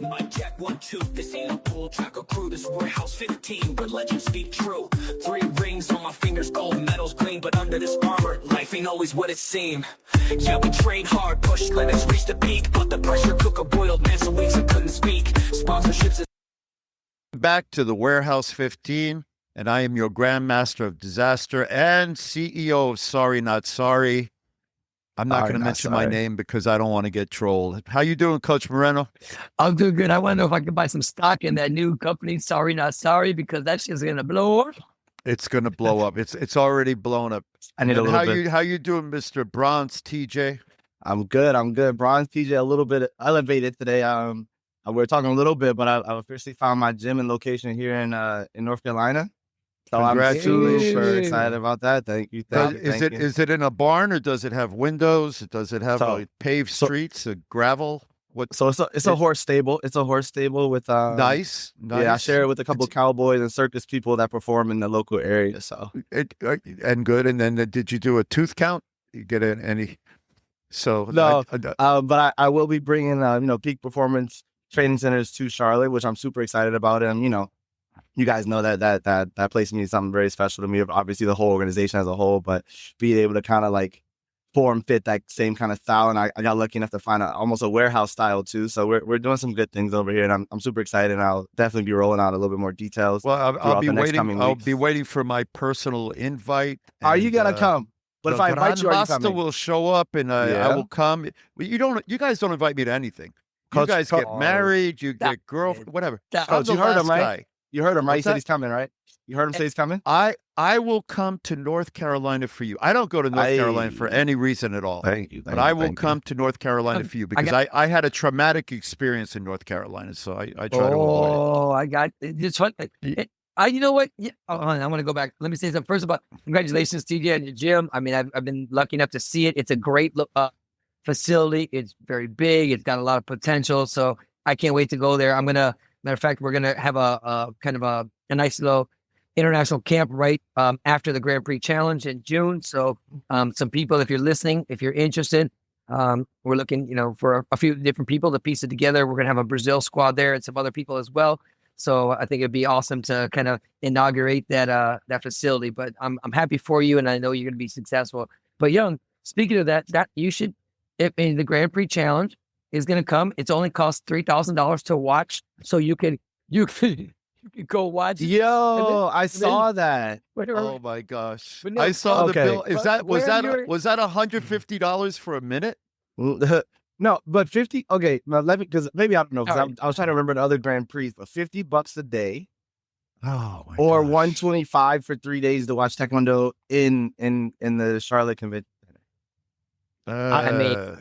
Mic check, 1, 2, this ain't a bull tracker crew, this warehouse 15, but legends speak true. 3 rings on my fingers, gold medals gleam, but under this armor, life ain't always what it seemed. Yeah, we train hard, push limits, reach the peak, but the pressure cooker boiled man, so weeks I couldn't speak. Sponsorships. Back to the Warehouse 15, and I am your Grandmaster of Disaster and CEO of Sorry Not Sorry. I'm not going to mention my name because I don't want to get trolled. How you doing, Coach Moreno? I'm doing good. I want to know if I can buy some stock in that new company, Sorry Not Sorry, because that shit's going to blow up. It's going to blow up. It's already blown up. I need a little bit. How you doing, Mr. Bronze TJ? I'm good. Bronze TJ, a little bit elevated today. We were talking a little bit, but I officially found my gym and location here in North Carolina. So Congratulations. I'm super excited about that. Thank you. Is it in a barn, or does it have windows? Does it have paved streets, gravel? What? So it's a horse stable. It's a horse stable with nice. Yeah, I share it with a couple of cowboys and circus people that perform in the local area. So and good. And then did you do a tooth count? You get any? So no, but I will be bringing peak performance training centers to Charlotte, which I'm super excited about. And you guys know that place means something very special to me. Obviously, the whole organization as a whole, but being able to kind of like form fit that same kind of style. And I got lucky enough to find almost a warehouse style too. So we're doing some good things over here, and I'm super excited. And I'll definitely be rolling out a little bit more details. Well, I'll be waiting. I'll be waiting for my personal invite. Are you gonna come? But if I invite you, are you coming? Will show up, and I will come. You guys don't invite me to anything. You guys get married. You get girlfriend, whatever. Coach, you heard him, right? You heard him, right? He said he's coming, right? You heard him say he's coming? I will come to North Carolina for you. I don't go to North Carolina for any reason at all. Thank you. But I will come to North Carolina for you because I had a traumatic experience in North Carolina, so I try to avoid it. Oh, I got it's fun. You know what? Yeah, I want to go back. Let me say something. First of all, congratulations, TJ, on your gym. I mean, I've been lucky enough to see it. It's a great facility. It's very big. It's got a lot of potential. So I can't wait to go there. Matter of fact, we're gonna have a kind of a nice little international camp right after the Grand Prix Challenge in June. So some people, if you're listening, if you're interested, we're looking, for a few different people to piece it together. We're gonna have a Brazil squad there and some other people as well. So I think it'd be awesome to kind of inaugurate that facility. But I'm happy for you, and I know you're gonna be successful. But Young, speaking of that you should. If the Grand Prix Challenge is going to come, it's only cost $3,000 to watch, so you can go watch. Yo, I saw that. Oh my gosh! I saw the bill. Was that $150 for a minute? No, but 50. Okay, now because maybe I don't know. Because I was trying to remember the other Grand Prix, but $50 a day. Oh my or gosh. $125 for 3 days to watch Taekwondo in the Charlotte Convention. I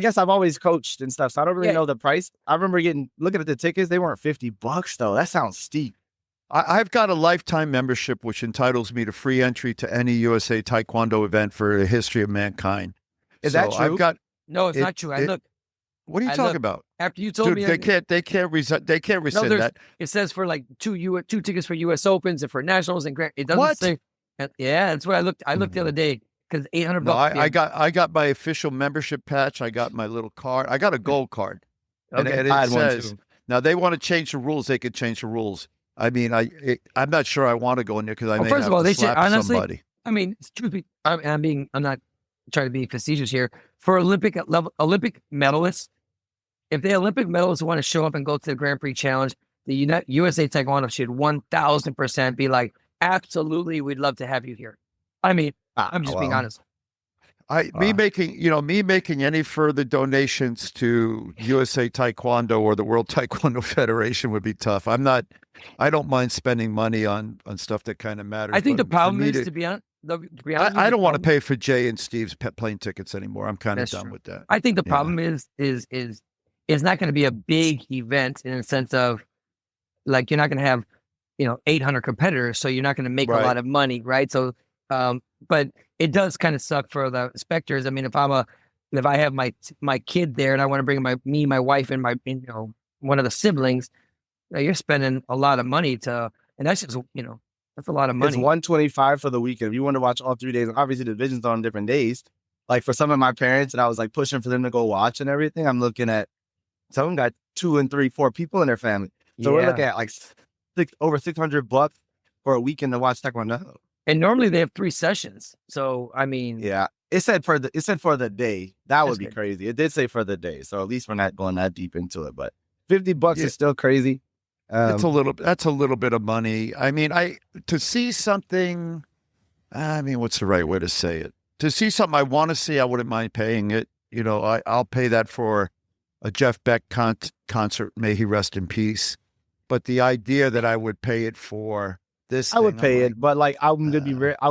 guess I've always coached and stuff, so I don't really know the price. I remember looking at the tickets; they weren't $50 though. That sounds steep. I've got a lifetime membership which entitles me to free entry to any USA Taekwondo event for the history of mankind. Is that true? No, it's not true. What are you talking about? After you told me, they can't rescind that. It says for like two tickets for US Opens and for nationals and it doesn't say. Yeah, that's what I looked. I looked the other day. Because $800. No, I got my official membership patch. I got my little card. I got a gold card. Okay, and it says, now they want to change the rules. They could change the rules. I mean, I'm not sure I want to go in there because I may have to slap somebody. I mean, truthfully, I'm not trying to be facetious here. For Olympic medalists, if the Olympic medalists want to show up and go to the Grand Prix Challenge, the USA Taekwondo should 1,000% be like, absolutely, we'd love to have you here. I mean, I'm just being honest. Me making any further donations to USA Taekwondo or the World Taekwondo Federation would be tough. I don't mind spending money on stuff that kind of matters. I think the problem is, to be honest, I don't want to pay for Jay and Steve's plane tickets anymore. I'm kind of done with that. I think the problem is it's not going to be a big event in the sense of like you're not going to have 800 competitors, so you're not going to make a lot of money, right? So. But it does kind of suck for the spectators. I mean, if I have my kid there and I want to bring my wife and one of the siblings, you're spending a lot of money and that's just that's a lot of money. It's $125 for the weekend. If you want to watch all 3 days, obviously the divisions are on different days. Like for some of my parents, and I was like pushing for them to go watch and everything, I'm looking at Some of them got 2 and 3, 4 people in their family. So we're looking at like over $600 for a weekend to watch Taekwondo. And normally they have 3 sessions. So I mean, yeah, it said for the day. That would be good. crazy. It did say for the day. So at least we're not going that deep into it. But $50 is still crazy. That's a little bit of money. I mean, to see something. I mean, what's the right way to say it? To see something I want to see, I wouldn't mind paying it. You know, I'll pay that for a Jeff Beck concert. May he rest in peace. But the idea that I would pay it for this, I would pay it, but like I would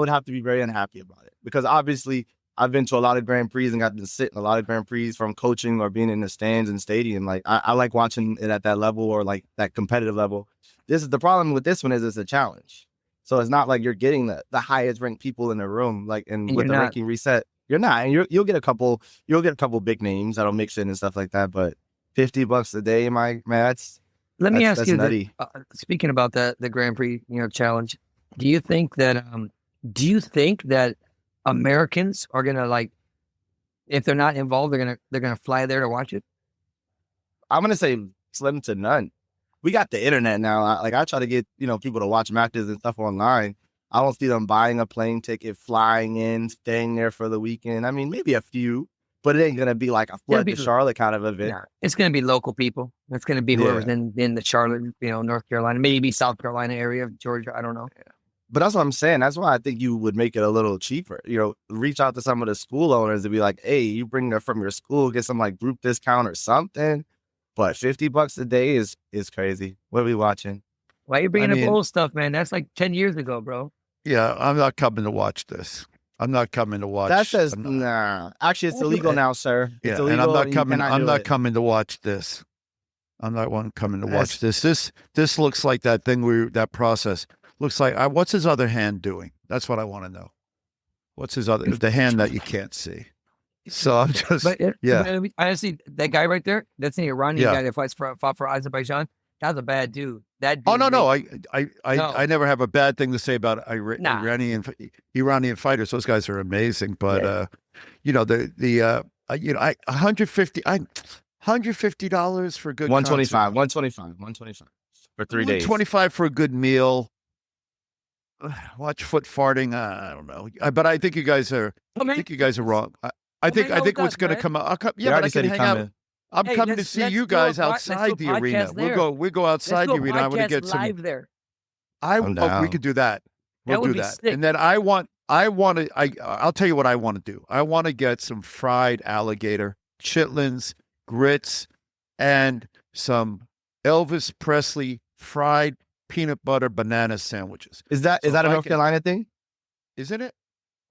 have to be very unhappy about it, because obviously I've been to a lot of Grand Prix and got to sit in a lot of Grand Prix from coaching or being in the stands and stadium. Like I like watching it at that level, or like that competitive level. This is the problem with this one, is it's a challenge. So it's not like you're getting the highest ranked people in the room, like, and with the ranking reset, you're not. And you'll get a couple big names that'll mix in and stuff like that. But $50 a day, let me ask you, nutty. Speaking about the Grand Prix, challenge, do you think that Americans are gonna, like, if they're not involved, they're gonna fly there to watch it? I'm gonna say slim to none. We got the internet now. I try to get people to watch matches and stuff online. I don't see them buying a plane ticket, flying in, staying there for the weekend. I mean, maybe a few, but it ain't gonna be like a flood to Charlotte kind of event. Yeah, it's gonna be local people. It's gonna be whoever's in the Charlotte, North Carolina, maybe South Carolina area, Georgia. I don't know. Yeah. But that's what I'm saying. That's why I think you would make it a little cheaper. Reach out to some of the school owners and be like, hey, you bring her from your school, get some like group discount or something. But $50 a day is crazy. What are we watching? Why are you bringing up old stuff, man? That's like 10 years ago, bro. Yeah, I'm not coming to watch this. I'm not coming to watch. That says nah. Actually, it's illegal now, sir. It's illegal, and I'm not coming. I'm not coming to watch this. I'm not coming to watch this. This looks like that thing. That process looks like. What's his other hand doing? That's what I want to know. What's his other? The hand that you can't see. So I'm just, but honestly, that guy right there, that's an Iranian guy that fought for Azerbaijan. That's a bad dude. That dude, no. I never have a bad thing to say about Iranian fighters. Those guys are amazing. But $150 for a good $125 for 3 days. $125 for a good meal. Watch foot farting. I don't know, but I think you guys are. I think you guys are wrong. I think what's going to come out. But I can hang out. I'm coming to see you guys outside the arena. We'll go outside the arena. I want to get some live there. We could do that. We'll do that. Sick. And then I'll tell you what I want to do. I want to get some fried alligator, chitlins, grits, and some Elvis Presley fried peanut butter banana sandwiches. Is that a North Carolina thing? Isn't it?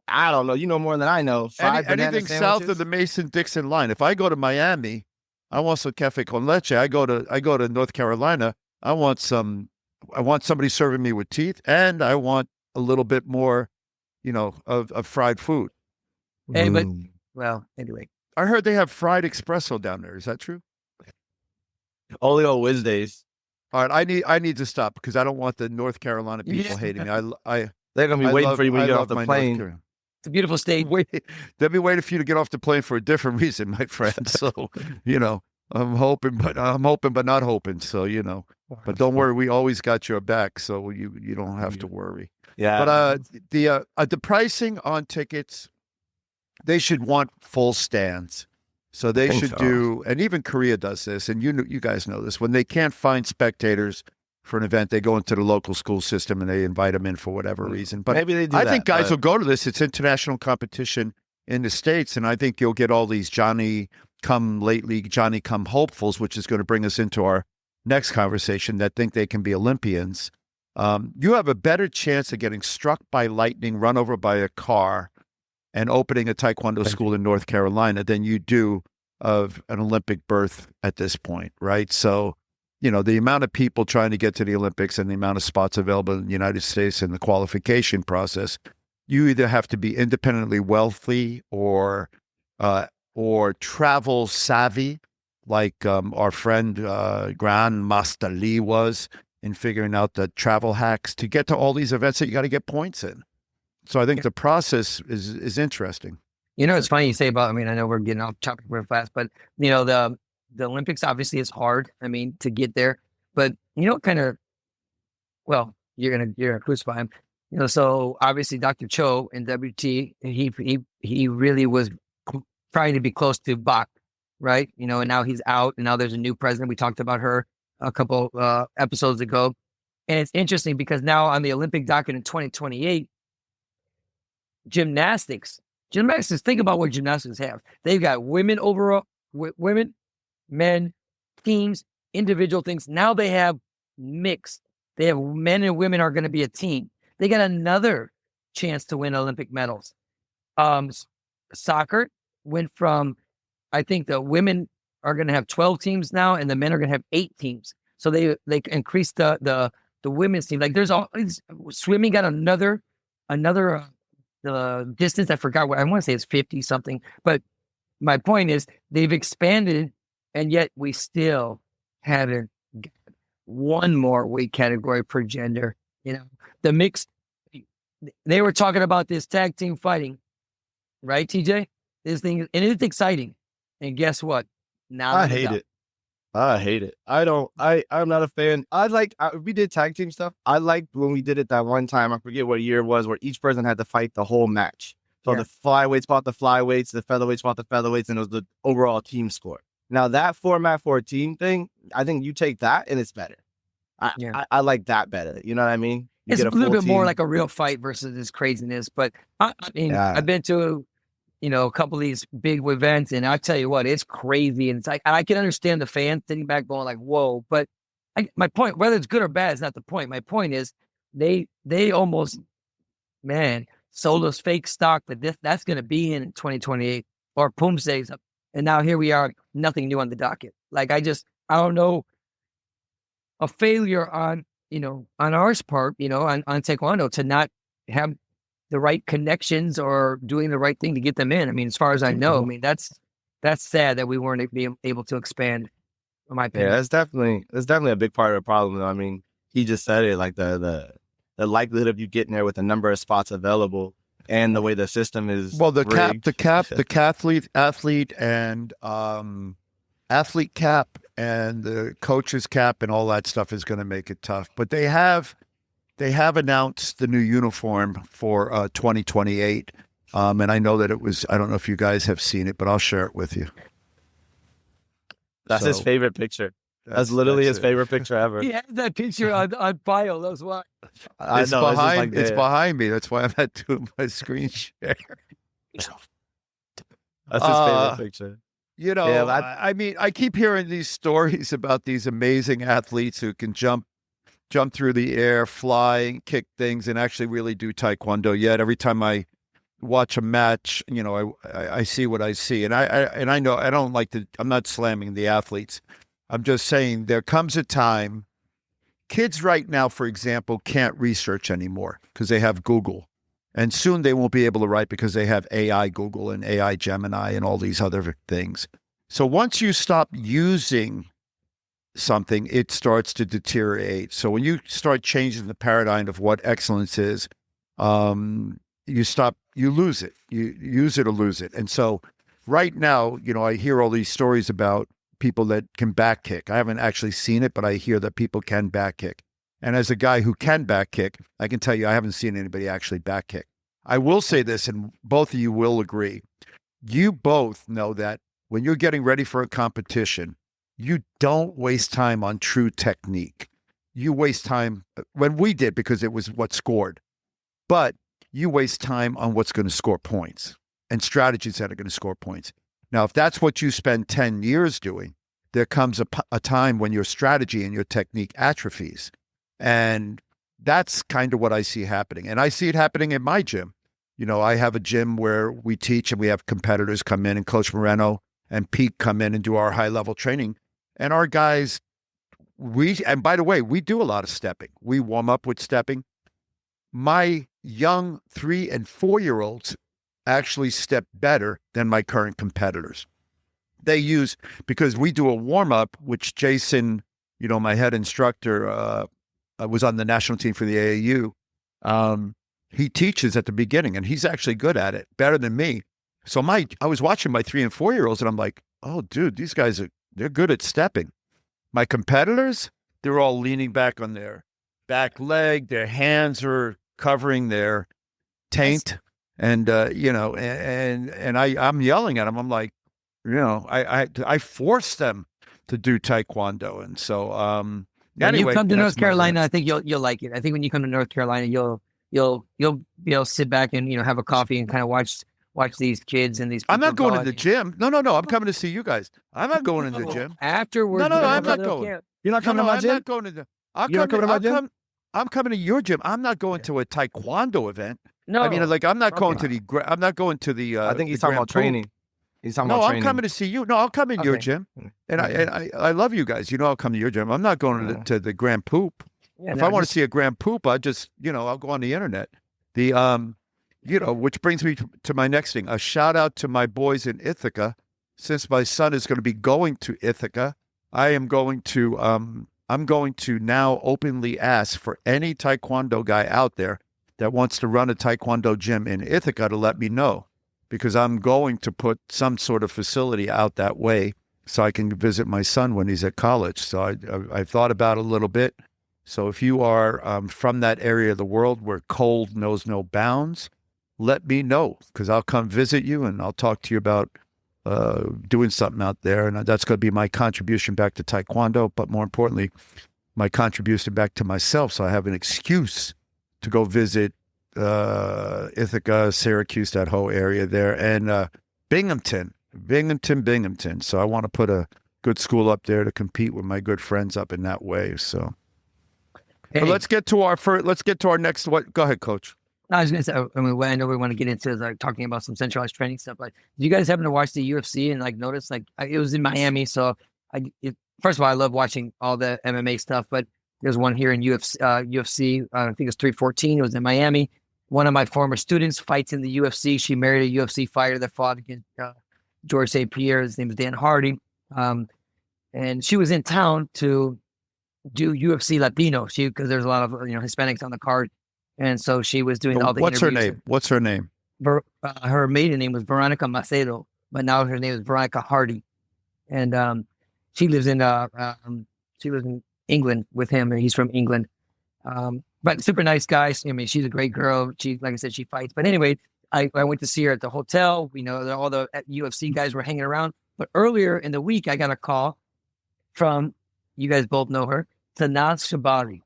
I don't know. You know more than I know. Anything south of the Mason-Dixon line. If I go to Miami, I want some cafe con leche. I go to North Carolina. I want somebody serving me with teeth, and I want a little bit more, of fried food. Hey, but anyway, I heard they have fried espresso down there. Is that true? Only on Wednesdays. All right, I need to stop because I don't want the North Carolina people hating me. They're gonna be waiting for you when you get off the plane. It's a beautiful state. They'll be waiting for you to get off the plane for a different reason, my friend. So, I'm hoping, but not hoping. So, but don't worry, we always got your back, so you don't have to worry. Yeah. But the pricing on tickets, they should want full stands. So they should do, and even Korea does this, and you guys know this. When they can't find spectators for an event, they go into the local school system and they invite them in for whatever reason. But maybe they do I think guys will go to this. It's international competition in the States, and I think you'll get all these Johnny come hopefuls, which is going to bring us into our next conversation, that think they can be Olympians. You have a better chance of getting struck by lightning, run over by a car, and opening a Taekwondo school in North Carolina than you do of an Olympic berth at this point, right? So, the amount of people trying to get to the Olympics and the amount of spots available in the United States in the qualification process, you either have to be independently wealthy or travel savvy, like our friend Grand Master Lee was, in figuring out the travel hacks to get to all these events that you got to get points in. So I think the process is interesting. It's funny you say about, I know we're getting off topic real fast, but the the Olympics obviously is hard. I mean, to get there, but kind of, well, you're gonna crucify him. So obviously Dr. Cho in WT, he really was trying to be close to Bach, right? And now he's out, and now there's a new president. We talked about her a couple episodes ago, and it's interesting because now on the Olympic docket in 2028, gymnastics. Think about what gymnastics have. They've got women overall, women, men, teams, individual things. Now they have mixed. They have men and women are going to be a team. They got another chance to win Olympic medals. Soccer went from, I think the women are going to have 12 teams now, and the men are going to have 8 teams. So they increased the women's team. Like there's all swimming got another the distance. I forgot what I want to say it's 50 something. But my point is they've expanded, and yet we still haven't got one more weight category per gender. The mixed. They were talking about this tag team fighting, right, TJ? This thing, and it's exciting. And guess what? Now I hate it. I'm not a fan. We did tag team stuff. I liked when we did it that one time. I forget what year it was, where each person had to fight the whole match. So the flyweights fought the flyweights, the featherweights fought the featherweights, and it was the overall team score. Now that format for a team thing, I think you take that and it's better. I like that better. You know what I mean? It's a little bit more like a real fight versus this craziness. But I've been to a couple of these big events, and I'll tell you what, it's crazy. And it's like, I can understand the fans sitting back going like, whoa. But my point, whether it's good or bad, is not the point. My point is they almost, sold us fake stock that that's going to be in 2028 or Poomsae's. And now here we are, nothing new on the docket. Like, I don't know, a failure on our part, on Taekwondo to not have the right connections or doing the right thing to get them in. I mean, as far as I know, that's sad that we weren't able to expand, in my opinion. Yeah, that's definitely a big part of the problem, though. I mean, he just said it, like the likelihood of you getting there with a number of spots available and the way the system is rigged. athlete and athlete cap and the coach's cap and all that stuff is going to make it tough. But they have announced the new uniform for 2028. And I know that I don't know if you guys have seen it, but I'll share it with you. That's his favorite picture. That's literally his favorite picture ever. He had that picture on bio. That's why. It's behind me. That's why I'm not doing my screen share. That's his favorite picture. I mean, I keep hearing these stories about these amazing athletes who can jump through the air, fly, kick things, and actually really do Taekwondo. Yet every time I watch a match, I see what I see. And I know I don't like to, I'm not slamming the athletes. I'm just saying there comes a time, kids right now, for example, can't research anymore because they have Google. And soon they won't be able to write because they have AI Google and AI Gemini and all these other things. So once you stop using something, it starts to deteriorate. So when you start changing the paradigm of what excellence is, you lose it. You use it or lose it. And so right now, I hear all these stories about people that can back kick. I haven't actually seen it, but I hear that people can back kick. And as a guy who can back kick, I can tell you I haven't seen anybody actually back kick. I will say this, and both of you will agree. You both know that when you're getting ready for a competition, you don't waste time on true technique. You waste time when we did because it was what scored. But you waste time on what's going to score points and strategies that are going to score points. Now, if that's what you spend 10 years doing, there comes a time when your strategy and your technique atrophies. And that's kind of what I see happening. And I see it happening in my gym. I have a gym where we teach and we have competitors come in, and Coach Moreno and Pete come in and do our high-level training. And our guys, and by the way, we do a lot of stepping. We warm up with stepping. My young 3- and 4-year-olds actually step better than my current competitors. Because we do a warm-up, which Jason, my head instructor, was on the national team for the AAU. He teaches at the beginning, and he's actually good at it, better than me. So I was watching my 3- and 4-year-olds, and I'm like, oh, dude, these guys are They're good at stepping. My competitors, they're all leaning back on their back leg. Their hands are covering their taint. And, I'm yelling at them. I'm like, I force them to do Taekwondo. And so, when you anyway, come to that's North my Carolina, rant. I think you'll like it. I think when you come to North Carolina, you'll be able to sit back and have a coffee and kind of watch these kids and these people. I'm not going to go the out. gym. No. I'm coming to see you guys. I'm not going to the gym. Afterwards. No, we're gonna I'm have a not little going. camp. You're not coming to No, my I'm gym? not going to the. You're not coming to my gym? I'm coming to your gym. I'm not going to a Taekwondo event. No, I mean, like I'm not going to okay. the. I'm not going to the. I think he's the talking Grand about Prix. training. He's talking No, about I'm training. coming to see you. No, I'll come in your Okay. gym, and I love you guys. I'll come to your gym. I'm not going to the Grand Poop. Yeah, If no, I want to just- see a Grand Poop, I just I'll go on the internet. The which brings me to my next thing. A shout out to my boys in Ithaca. Since my son is going to be going to Ithaca, I'm going to now openly ask for any Taekwondo guy out there that wants to run a Taekwondo gym in Ithaca to let me know, because I'm going to put some sort of facility out that way so I can visit my son when he's at college. So I thought about it a little bit. So if you are from that area of the world where cold knows no bounds, let me know, because I'll come visit you and I'll talk to you about doing something out there. And that's going to be my contribution back to Taekwondo, but more importantly, my contribution back to myself. So I have an excuse to go visit Ithaca, Syracuse, that whole area there, and Binghamton. So I want to put a good school up there to compete with my good friends up in that way. So Hey, but let's get to our next. What? Go ahead, Coach. I was going to say, I mean, what I know we want to get into is like talking about some centralized training stuff. Like, do you guys happen to watch the UFC and like notice it was in Miami? So first of all, I love watching all the MMA stuff, but there's one here in UFC. I think it's 314. It was in Miami. One of my former students fights in the UFC. She married a UFC fighter that fought against George St. Pierre. His name is Dan Hardy. And she was in town to do UFC Latino. Because there's a lot of Hispanics on the card. And so she was doing all the What's her interviews. name? What's her name? Her maiden name was Veronica Macedo, but now her name is Veronica Hardy. And she lives in England with him, and he's from England. But super nice guy. I mean, she's a great girl. She, like I said, she fights. But anyway, I went to see her at the hotel. We know that all the UFC guys were hanging around. But earlier in the week, I got a call from, you guys both know her, Sanaz Shabari.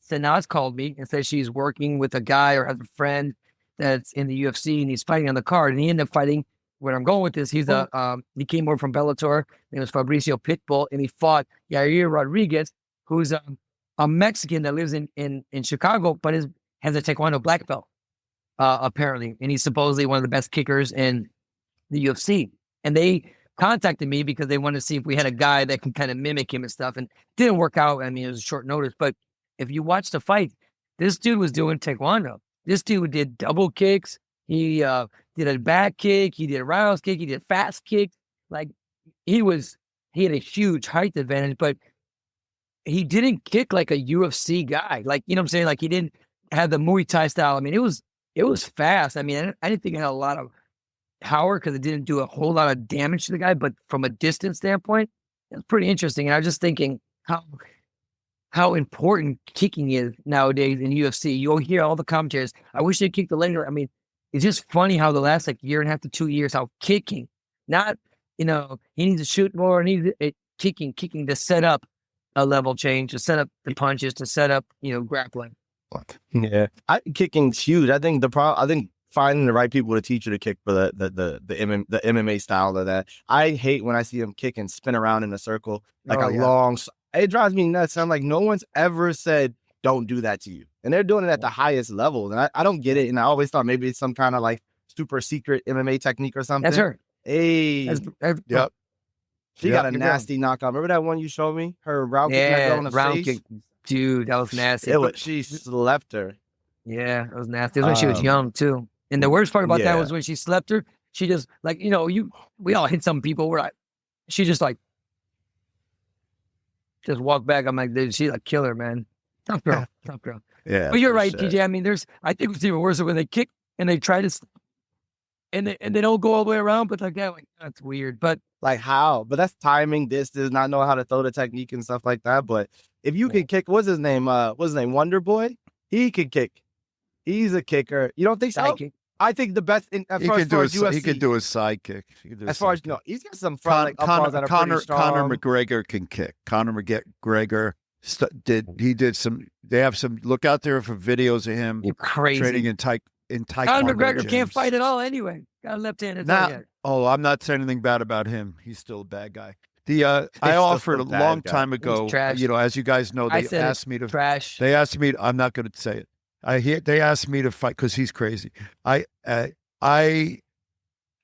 Sanaz called me and said she's working with a guy or has a friend that's in the UFC and he's fighting on the card. And he ended up fighting. Where I'm going with this, he came over from Bellator. It was Fabricio Pitbull, and he fought Jair Rodriguez, who's a Mexican that lives in Chicago, but has a Taekwondo black belt, apparently. And he's supposedly one of the best kickers in the UFC. And they contacted me because they wanted to see if we had a guy that can kind of mimic him and stuff. And it didn't work out. I mean, it was short notice, but if you watch the fight, this dude was doing Taekwondo. This dude did double kicks. He did a back kick. He did a roundhouse kick. He did fast kicks. Like he had a huge height advantage, but he didn't kick like a UFC guy. Like, you know what I'm saying? Like he didn't have the Muay Thai style. I mean, it was fast. I mean, I didn't think it had a lot of power because it didn't do a whole lot of damage to the guy, but from a distance standpoint, it's pretty interesting. And I was just thinking how important kicking is nowadays in UFC. You'll hear all the commentators. I wish they kicked the leg. I mean, it's just funny how the last year and a half to 2 years, how kicking, not, he needs to shoot more, and kicking to set up a level change, to set up the punches, to set up, grappling. Yeah, kicking's huge. I think finding the right people to teach you to kick for the MMA style of that. I hate when I see them kick and spin around in a circle like long. It drives me nuts. I'm like, no one's ever said don't do that to you, and they're doing it at the highest level, and I don't get it. And I always thought maybe it's some kind of like super secret MMA technique or something. That's her. Hey, Yep. She got a nasty knockout. Remember that one you showed me? Her round kick that girl in the face? Kick. Dude, that was nasty. She slept her. Yeah, it was nasty. It was when she was young too. And the worst part about that was when she slept her, she just like, we all hit some people where she just walked back. I'm like, dude, she's a killer, man. Tough girl. Yeah. But you're right, TJ. I mean, I think it's even worse when they kick and they try to, and they don't go all the way around, but like that, that's weird. But Like how? But that's timing, distance, not know how to throw the technique and stuff like that. But if you can kick, what's his name? Wonder Boy? He can kick. He's a kicker. You don't think so? Sidekick. I think the best as far as UFC. He could do a sidekick. As far as he's got some front uppercuts that are pretty strong. Conor McGregor can kick. Conor McGregor did some. They have some. Look out there for videos of him. You're crazy. Training in Taekwondo. Conor McGregor gyms. can't fight at all anyway. Got a left-handed. I'm not saying anything bad about him. He's still a bad guy. I offered a long time ago. As you guys know, they asked me to trash. They asked me. I'm not going to say it. They asked me to fight because he's crazy. I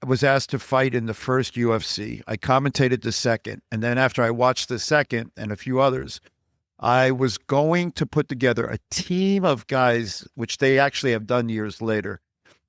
was asked to fight in the first UFC. I commentated the second, and then after I watched the second and a few others, I was going to put together a team of guys, which they actually have done years later,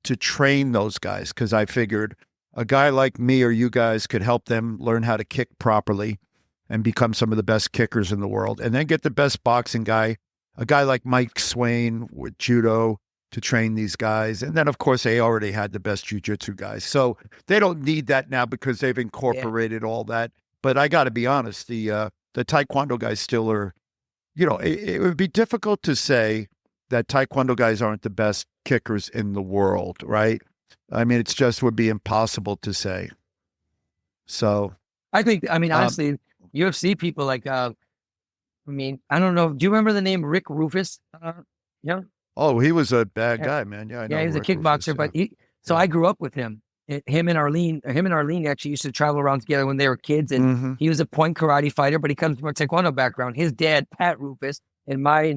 to train those guys because I figured a guy like me or you guys could help them learn how to kick properly and become some of the best kickers in the world, and then get the best boxing guy. A guy like Mike Swain with judo to train these guys. And then, of course, they already had the best jiu-jitsu guys. So they don't need that now because they've incorporated all that. But I got to be honest, the Taekwondo guys still are, it would be difficult to say that Taekwondo guys aren't the best kickers in the world, right? I mean, it just would be impossible to say. So I think, honestly, UFC people like, I don't know. Do you remember the name Rick Rufus? Yeah. Oh, he was a bad guy, man. Yeah, I know. Yeah, he was a kickboxer, Rufus, but I grew up with him. Him and Arlene actually used to travel around together when they were kids, and he was a point karate fighter, but he comes from a Taekwondo background. His dad, Pat Rufus, and my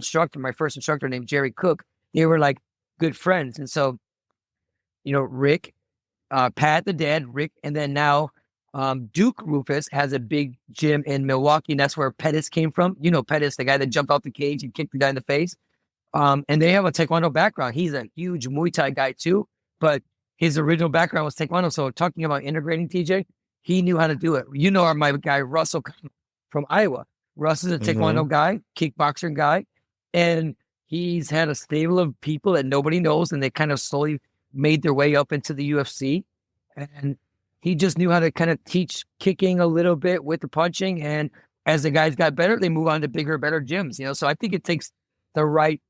first instructor named Jerry Cook, they were like good friends. And so, Rick, Pat, the dad, Rick, and then now Duke Rufus has a big gym in Milwaukee, and that's where Pettis came from. Pettis, the guy that jumped off the cage and kicked the guy in the face. And they have a Taekwondo background. He's a huge Muay Thai guy too, but his original background was Taekwondo. So talking about integrating TJ, he knew how to do it. My guy, Russell from Iowa. Russ is a Taekwondo guy, kickboxer guy, and he's had a stable of people that nobody knows, and they kind of slowly made their way up into the UFC. And he just knew how to kind of teach kicking a little bit with the punching. And as the guys got better, they move on to bigger, better gyms, So I think it takes the right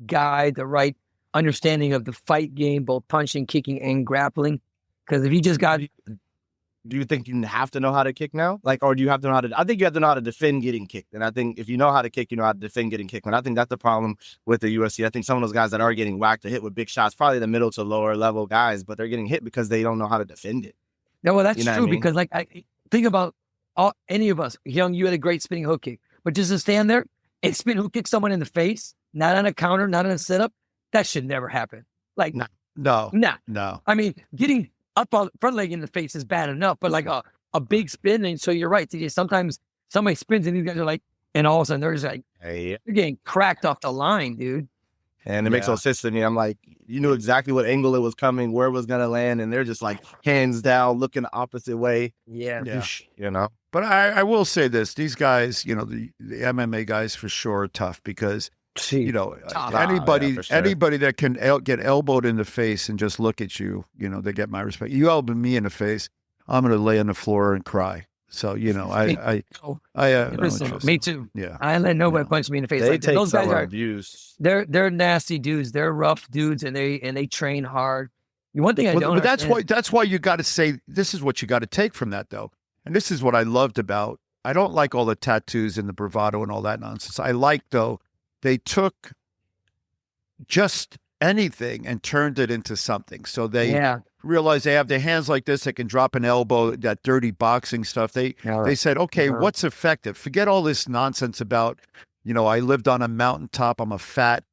guy, the right understanding of the fight game, both punching, kicking, and grappling. Because if you just got... Do you think you have to know how to kick now? Or do you have to know how to... I think you have to know how to defend getting kicked. And I think if you know how to kick, you know how to defend getting kicked. And I think that's the problem with the UFC. I think some of those guys that are getting whacked or hit with big shots, probably the middle to lower level guys, but they're getting hit because they don't know how to defend it. Yeah, well, that's true because, I think about any of us. Young, you had a great spinning hook kick, but just to stand there and spin hook kick someone in the face, not on a counter, not on a setup, that should never happen. No. I mean, getting up on front leg in the face is bad enough, but a big spin. And so you're right, TJ. Sometimes somebody spins and these guys are and all of a sudden they're just they're getting cracked off the line, dude. And it makes no sense to me. I'm like, you knew exactly what angle it was coming, where it was going to land, and they're just hands down, looking the opposite way. Yeah. But I will say this: these guys, the MMA guys for sure are tough because anybody that can get elbowed in the face and just look at you, they get my respect. You elbow me in the face, I'm going to lay on the floor and cry. So, me too. Yeah. I let nobody punch me in the face. They take those guys are abuse. They're nasty dudes. They're rough dudes, and they train hard. One thing I don't. But that's why you got to say this is what you got to take from that though, and this is what I loved about. I don't like all the tattoos and the bravado and all that nonsense. I like though they took just anything and turned it into something. So they realize they have their hands like this. They can drop an elbow, that dirty boxing stuff. They said, okay, what's effective? Forget all this nonsense about, I lived on a mountaintop. I'm a fat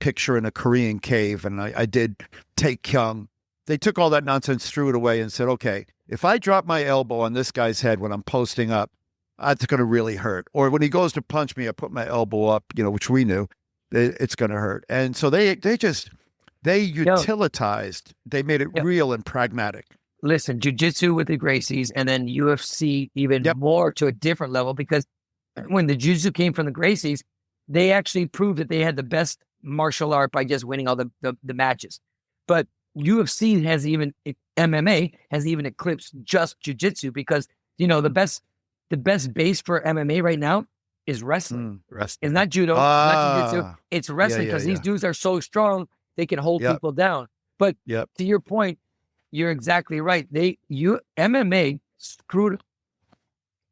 picture in a Korean cave. And I did Taekyung. They took all that nonsense, threw it away and said, okay, if I drop my elbow on this guy's head when I'm posting up, that's going to really hurt. Or when he goes to punch me, I put my elbow up, which we knew it's going to hurt. And so they utilitized, they made it real and pragmatic. Listen, jiu-jitsu with the Gracies and then UFC even more to a different level, because when the jiu-jitsu came from the Gracies, they actually proved that they had the best martial art by just winning all the matches. But UFC MMA has even eclipsed just jiu-jitsu because the best base for MMA right now is wrestling. Wrestling. It's not judo, it's not jiu-jitsu. It's wrestling because yeah. these dudes are so strong they can hold Yep. people down. But to your point, you're exactly right. MMA screwed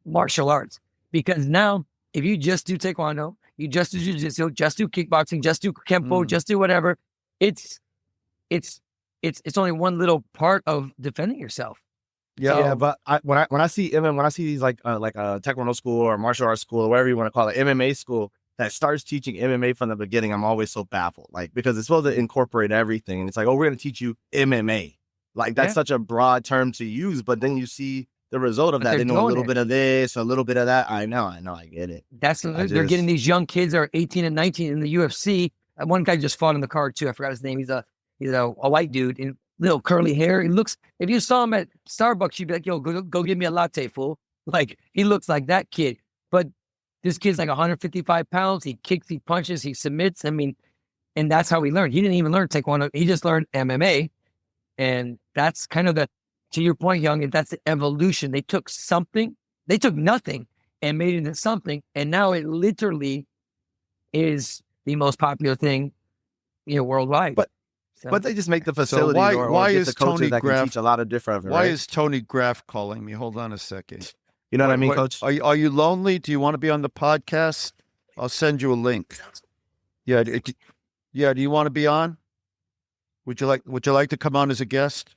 martial arts because now if you just do taekwondo, you just do jiu-jitsu, just do kickboxing, just do kempo, just do whatever, it's only one little part of defending yourself. Yeah, but when I see these like a taekwondo school or martial arts school or whatever you want to call it, MMA school that starts teaching MMA from the beginning, I'm always so baffled. Like, because it's supposed to incorporate everything, and it's like, oh, we're going to teach you MMA. Like, that's such a broad term to use, but then you see the result of that. They know a little bit of this, a little bit of that. I know, I get it. They're getting these young kids that are 18 and 19 in the UFC. One guy just fought in the card too. I forgot his name. He's a white dude in little curly hair. He looks, if you saw him at Starbucks, you'd be like, yo, go give me a latte, fool. Like, he looks like that kid. But this kid's like 155 pounds. He kicks, he punches, he submits. I mean, and that's how he learned. He didn't even learn taekwondo. He just learned MMA. And that's kind of to your point, Young, and that's the evolution. They took nothing and made it into something. And now it literally is the most popular thing, worldwide. But they just make the facility why get is the coaches Tony that Graff, can teach a lot of different. Why is Tony Graff calling me? Hold on a second. You know what I mean, Coach? Are you lonely? Do you want to be on the podcast? I'll send you a link. Yeah. Do you want to be on? Would you like to come on as a guest?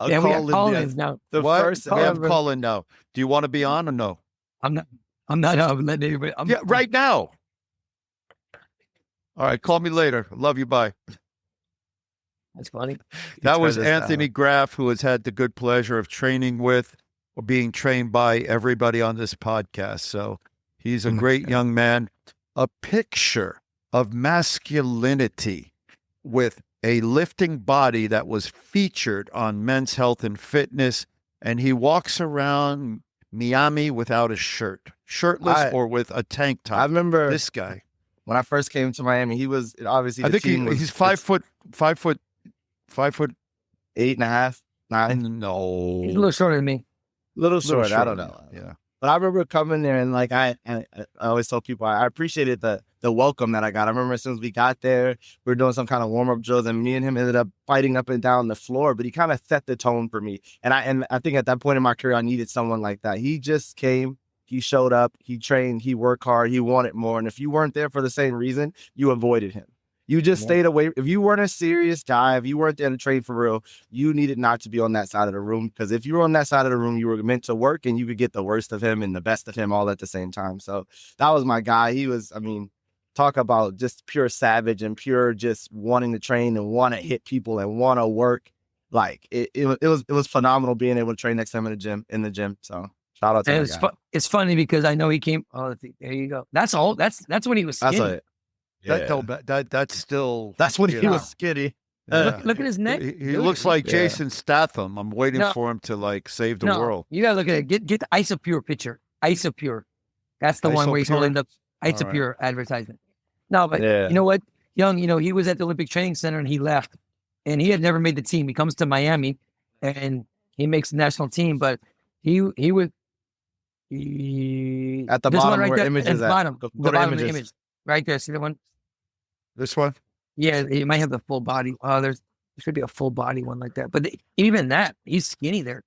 We have call-ins now. We have call-in now. Do you want to be on or no? I'm not letting anybody. Right now. All right, call me later. Love you. Bye. That's funny. That was Anthony Graff, who has had the good pleasure of training with or being trained by everybody on this podcast. So he's a great young man, a picture of masculinity with a lifting body that was featured on Men's Health and Fitness. And he walks around Miami without a shirt, shirtless or with a tank top. I remember this guy. When I first came to Miami, he was obviously. I think he's 5 foot, 8.5, 9. No, he's a little shorter than me. Little short. I don't know. Yeah, but I remember coming there and like I always tell people I appreciated the welcome that I got. I remember as soon as we got there, we were doing some kind of warm up drills, and me and him ended up fighting up and down the floor. But he kind of set the tone for me, and I think at that point in my career, I needed someone like that. He just came. He showed up, he trained, he worked hard, he wanted more. And if you weren't there for the same reason, you avoided him. You just stayed away. If you weren't a serious guy, if you weren't there to train for real, you needed not to be on that side of the room. Because if you were on that side of the room, you were meant to work and you could get the worst of him and the best of him all at the same time. So that was my guy. He was, talk about just pure savage and pure just wanting to train and want to hit people and want to work. Like it was phenomenal being able to train next to him in the gym. So shout out to him. It's funny because I know he came. Oh, there you go. That's all. That's when he was skinny. That's when he was skinny. Yeah. Look at his neck. He looks like Jason Statham. I'm waiting for him to save the world. You gotta look at it. Get the Isopure picture. Isopure. That's the one where he's holding the Isopure advertisement. No, but you know what? Young, he was at the Olympic Training Center and he left. And he had never made the team. He comes to Miami and he makes the national team, but he would at the bottom right where there, images at. Bottom, the bottom of the image. Right there. See the one? This one? Yeah, he might have the full body. There should be a full body one like that. But even that, he's skinny there.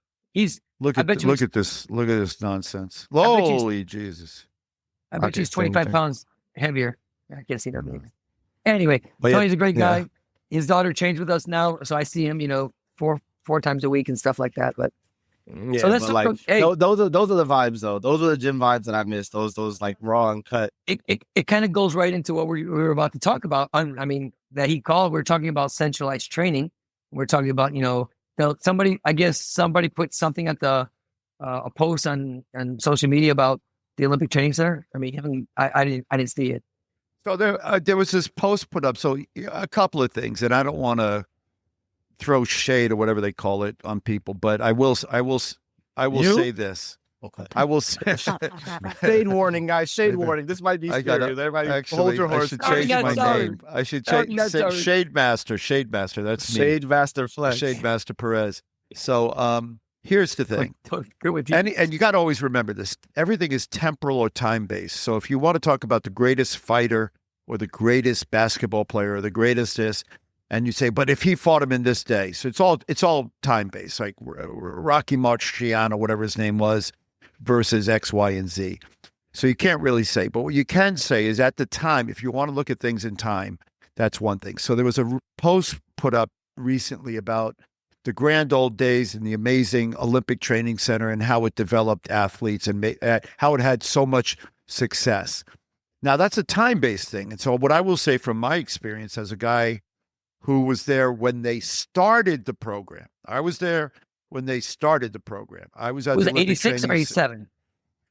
Look at this. Look at this nonsense. Holy Jesus. I bet he's 25 pounds heavier. I can't see that. Anyway, Tony's a great guy. Yeah. His daughter trains with us now, so I see him, four times a week and stuff like that. But so let's those are the vibes though. Those are the gym vibes that I missed. Those like raw and cut. It kind of goes right into what we were about to talk about. That he called. We're talking about centralized training. We're talking about somebody put something at the a post on social media about the Olympic Training Center. I didn't see it. So there was this post put up. So a couple of things, and I don't want to throw shade or whatever they call it on people, but I will say this. Okay. I will say shade warning, guys. Shade warning. This might be scary. Hold your horse. I should change my name. I should change Shade Master. Shade Master. That's me. Shade Master Flex. Shade Master Perez. So Here's the thing. Good with you. And you got to always remember this. Everything is temporal or time-based. So if you want to talk about the greatest fighter or the greatest basketball player or the greatest this, and you say, but if he fought him in this day, so it's all time-based, like Rocky Marciano, whatever his name was, versus X, Y, and Z. So you can't really say. But what you can say is at the time, if you want to look at things in time, that's one thing. So there was a post put up recently about the grand old days and the amazing Olympic Training Center and how it developed athletes and how it had so much success. Now, that's a time-based thing. And so what I will say from my experience as a guy who was there when they started the program, I was there when they started the program. I was at Was the it Olympic 86 or Training 87?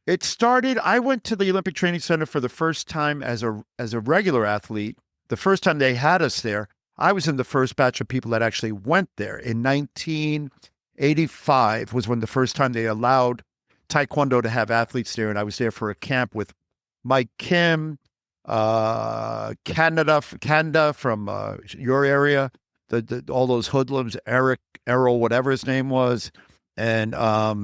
It started, I went to the Olympic Training Center for the first time as a regular athlete. The first time they had us there, I was in the first batch of people that actually went there. In 1985 was when the first time they allowed Taekwondo to have athletes there, and I was there for a camp with Mike Kim, Canada from your area, all those hoodlums, Errol, whatever his name was, and a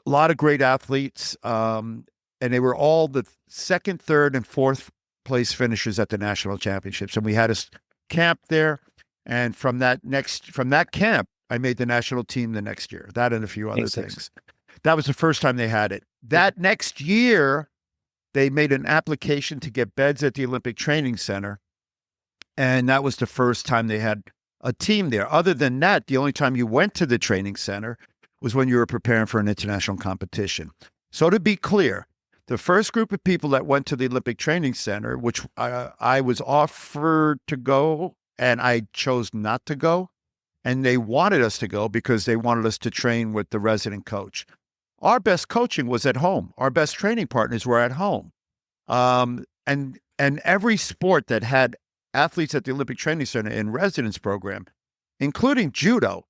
lot of great athletes, and they were all the second, third, and fourth place finishers at the national championships. And we had a camp there. And from that camp, I made the national team the next year, that and a few other things. That was the first time they had it. That next year, they made an application to get beds at the Olympic Training Center. And that was the first time they had a team there. Other than that, the only time you went to the training center was when you were preparing for an international competition. So to be clear, the first group of people that went to the Olympic Training Center, which I was offered to go, and I chose not to go, and they wanted us to go because they wanted us to train with the resident coach. Our best coaching was at home. Our best training partners were at home. And every sport that had athletes at the Olympic Training Center in residence program, including judo,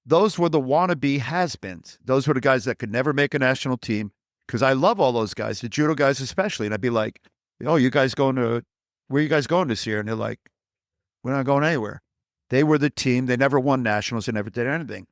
those were the wannabe has-beens. Those were the guys that could never make a national team, because I love all those guys, the judo guys especially. And I'd be like, oh, where are you guys going this year? And they're like, we're not going anywhere. They were the team. They never won nationals. They never did anything.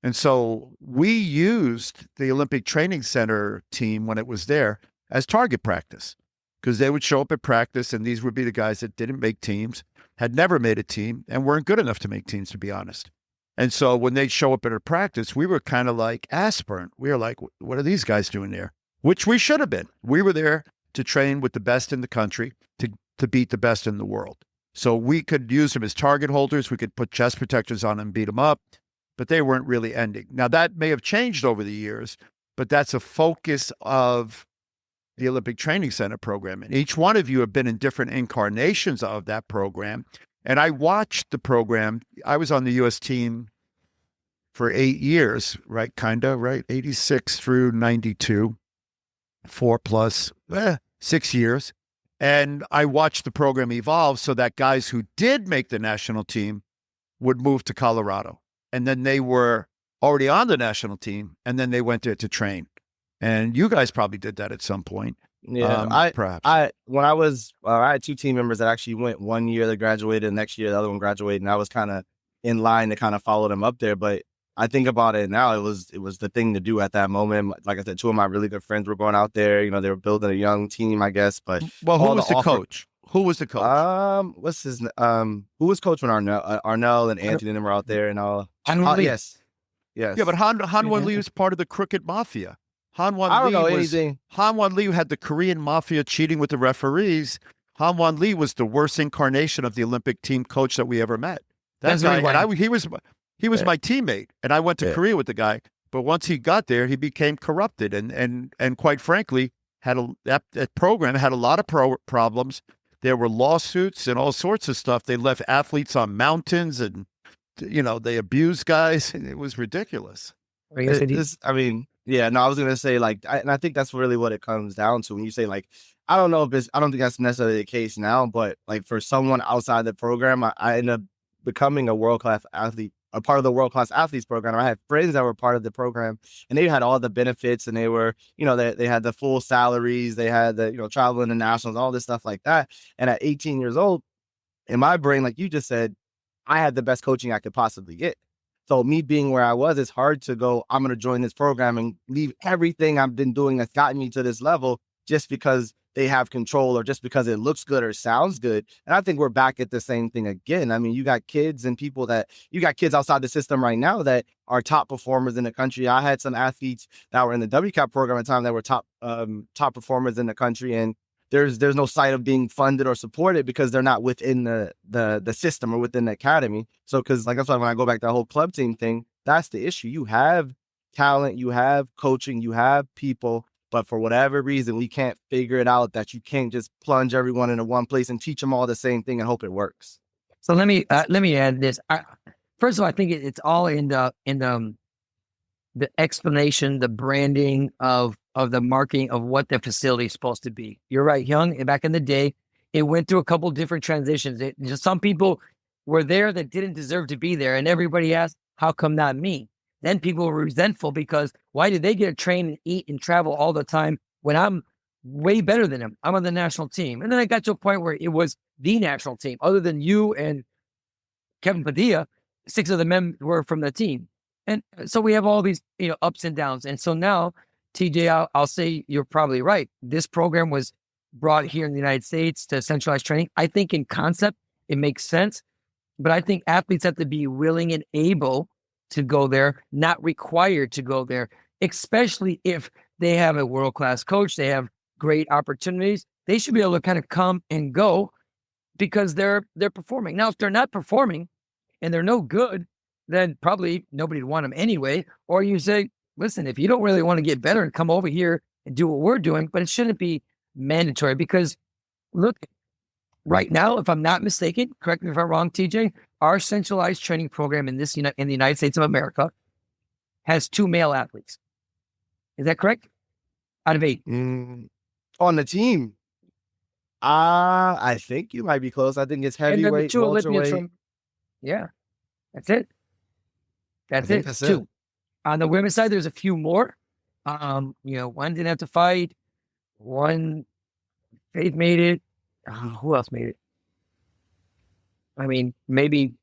And so we used the Olympic Training Center team when it was there as target practice, because they would show up at practice, and these would be the guys that didn't make teams, had never made a team, and weren't good enough to make teams, to be honest. And so when they show up at a practice, we were kind of like aspirin. We were like, what are these guys doing there? Which we should have been. We were there to train with the best in the country, to beat the best in the world. So we could use them as target holders. We could put chest protectors on them and beat them up, but they weren't really ending. Now, that may have changed over the years, but that's a focus of the Olympic Training Center program. And each one of you have been in different incarnations of that program. And I watched the program. I was on the U.S. team for 8 years, right? 86 through 92, 4 plus 6 years. And I watched the program evolve so that guys who did make the national team would move to Colorado. And then they were already on the national team, and then they went there to train. And you guys probably did that at some point. Yeah, perhaps. I had 2 team members that actually went 1 year, they graduated, the next year the other one graduated, and I was kind of in line to kind of follow them up there. But I think about it now, it was the thing to do at that moment. Like I said, 2 of my really good friends were going out there. You know, they were building a young team, I guess. But well, who was the coach? Who was the coach? What's his who was coach when Arnell and Anthony and them were out there and all? Yes. Yeah, but Han Wan Lee was part of the crooked mafia. I don't know anything. Han Wan Lee had the Korean mafia cheating with the referees. Han Wan Lee was the worst incarnation of the Olympic team coach that we ever met. That guy, and he was my teammate, and I went to Korea with the guy. But once he got there, he became corrupted, and quite frankly, that program had a lot of problems. There were lawsuits and all sorts of stuff. They left athletes on mountains, and they abused guys, and it was ridiculous. I was gonna say, I think that's really what it comes down to when you say, I don't think that's necessarily the case now, but for someone outside the program, I ended up becoming a world-class athlete, a part of the world-class athletes program. I had friends that were part of the program, and they had all the benefits, and they were, they had the full salaries, they had the, travel internationals, all this stuff like that. And at 18 years old, in my brain, like you just said, I had the best coaching I could possibly get. So me being where I was, it's hard to go, I'm going to join this program and leave everything I've been doing that's gotten me to this level just because they have control or just because it looks good or sounds good. And I think we're back at the same thing again. I mean, you got kids and you got kids outside the system right now that are top performers in the country. I had some athletes that were in the WCAP program at the time that were top performers in the country. And there's no sight of being funded or supported because they're not within the system or within the academy. So, because like, that's why when I go back to that whole club team thing, that's the issue. You have talent, you have coaching, you have people, but for whatever reason, we can't figure it out that you can't just plunge everyone into one place and teach them all the same thing and hope it works. So let me add this. First of all, I think it's all in the explanation, the branding of the marketing of what the facility is supposed to be. You're right, Young. Back in the day, it went through a couple different transitions. Some people were there that didn't deserve to be there, and everybody asked, "How come not me?" Then people were resentful because why did they get to train and eat and travel all the time when I'm way better than them? I'm on the national team. And then I got to a point where it was the national team. Other than you and Kevin Padilla, 6 of the men were from the team. And so we have all these, ups and downs. And so now, TJ, I'll say you're probably right. This program was brought here in the United States to centralized training. I think in concept, it makes sense. But I think athletes have to be willing and able to go there, not required to go there, especially if they have a world-class coach, they have great opportunities. They should be able to kind of come and go because they're performing. Now, if they're not performing and they're no good, then probably nobody would want them anyway. Or you say, listen, if you don't really want to get better and come over here and do what we're doing, but it shouldn't be mandatory because look, right now, if I'm not mistaken, correct me if I'm wrong, TJ, our centralized training program in the United States of America has 2 male athletes. Is that correct? Out of 8. On the team, I think you might be close. I think it's heavyweight, welterweight. Yeah, that's it. That's it. 2. On the women's side, there's a few more. One didn't have to fight. One, Faith made it. Who else made it? I mean, maybe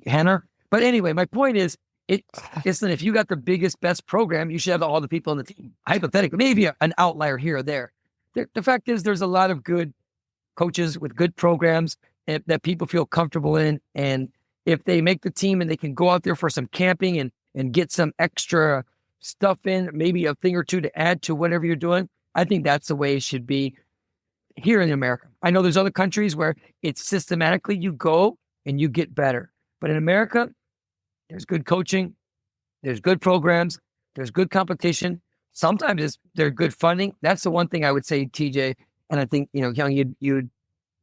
Hannah. But anyway, my point is, listen, if you got the biggest, best program, you should have all the people on the team. Hypothetically, maybe an outlier here or there. The fact is, there's a lot of good coaches with good programs that people feel comfortable in. And if they make the team and they can go out there for some camping and get some extra stuff in, maybe a thing or two to add to whatever you're doing, I think that's the way it should be here in America. I know there's other countries where it's systematically you go and you get better. But in America, there's good coaching, there's good programs, there's good competition. Sometimes there's good funding. That's the one thing I would say, TJ, and I think, Young, you'd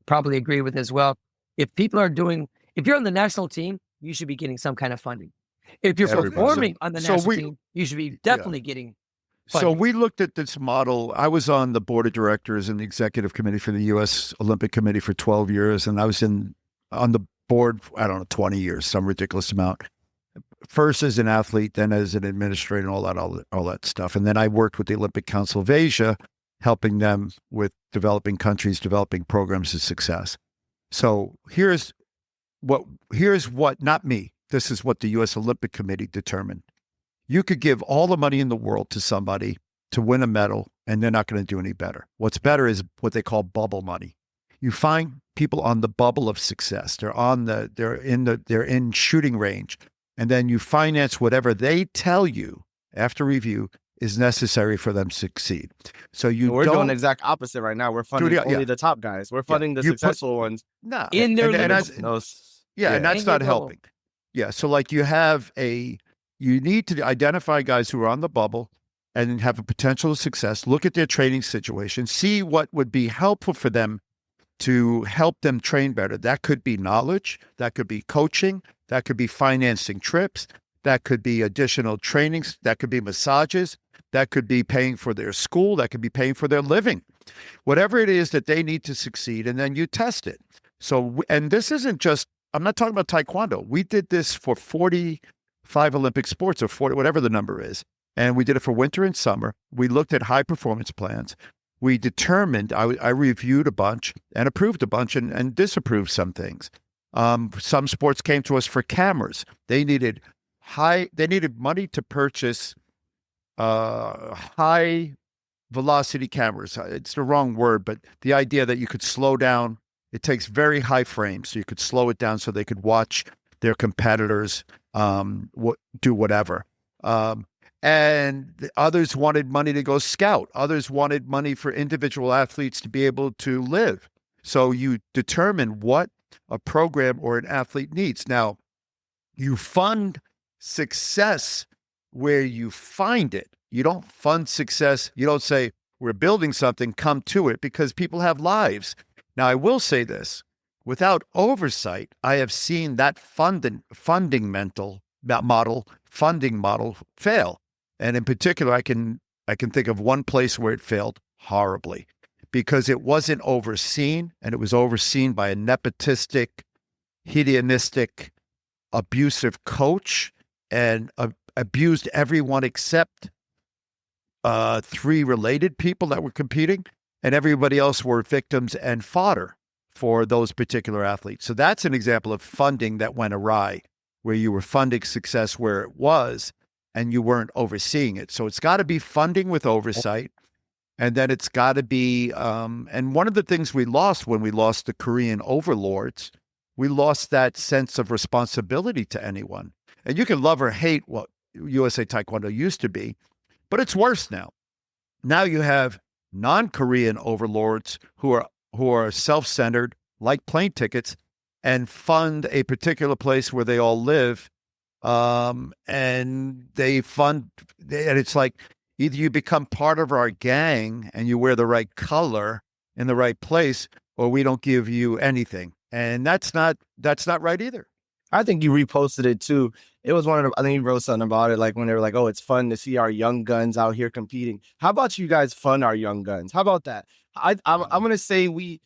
probably agree with as well. If you're on the national team, you should be getting some kind of funding. If you're performing on the national team, you should be definitely getting funding. So we looked at this model. I was on the board of directors and the executive committee for the U.S. Olympic Committee for 12 years, and I was on the board, 20 years, some ridiculous amount. First as an athlete, then as an administrator and all that stuff. And then I worked with the Olympic Council of Asia, helping them with developing countries, developing programs of success. So here's what, not me, this is what the U.S. Olympic Committee determined. You could give all the money in the world to somebody to win a medal, and they're not going to do any better. What's better is what they call bubble money. You find people on the bubble of success. They're in shooting range. And then you finance whatever they tell you after review is necessary for them to succeed. So we're doing the exact opposite right now. We're funding only the top guys. We're funding the successful ones. No. In their and that's not helping. Yeah. So like you need to identify guys who are on the bubble and have a potential of success, look at their training situation, see what would be helpful for them to help them train better. That could be knowledge, that could be coaching, that could be financing trips, that could be additional trainings, that could be massages, that could be paying for their school, that could be paying for their living. Whatever it is that they need to succeed, and then you test it. So, and this isn't just, I'm not talking about Taekwondo. We did this for 45 Olympic sports or 40, whatever the number is. And we did it for winter and summer. We looked at high performance plans. We determined, I reviewed a bunch and approved a bunch and disapproved some things. Some sports came to us for cameras. They needed they needed money to purchase high velocity cameras. It's the wrong word, but the idea that you could slow down, it takes very high frames. So you could slow it down so they could watch their competitors do whatever. And others wanted money to go scout. Others wanted money for individual athletes to be able to live. So you determine what a program or an athlete needs. Now, you fund success where you find it. You don't fund success. You don't say, we're building something, come to it, because people have lives. Now, I will say this. Without oversight, I have seen that funding model fail. And in particular, I can think of one place where it failed horribly because it wasn't overseen, and it was overseen by a nepotistic, hedonistic, abusive coach, and abused everyone except 3 related people that were competing, and everybody else were victims and fodder for those particular athletes. So that's an example of funding that went awry, where you were funding success where it was, and you weren't overseeing it. So it's got to be funding with oversight. And then it's got to be, and one of the things we lost when we lost the Korean overlords, we lost that sense of responsibility to anyone. And you can love or hate what USA Taekwondo used to be, but it's worse now. Now you have non-Korean overlords who are self-centered, like plane tickets, and fund a particular place where they all live. And it's like, either you become part of our gang and you wear the right color in the right place, or we don't give you anything. And that's not right either. I think you reposted it too. It was I think you wrote something about it, like when they were like, oh, it's fun to see our young guns out here competing. How about you guys fund our young guns? How about that? I'm going to say we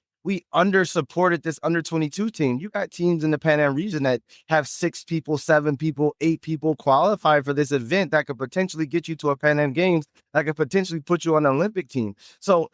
under-supported this under-22 team. You got teams in the Pan Am region that have 6 people, 7 people, 8 people qualified for this event that could potentially get you to a Pan Am Games, that could potentially put you on an Olympic team. So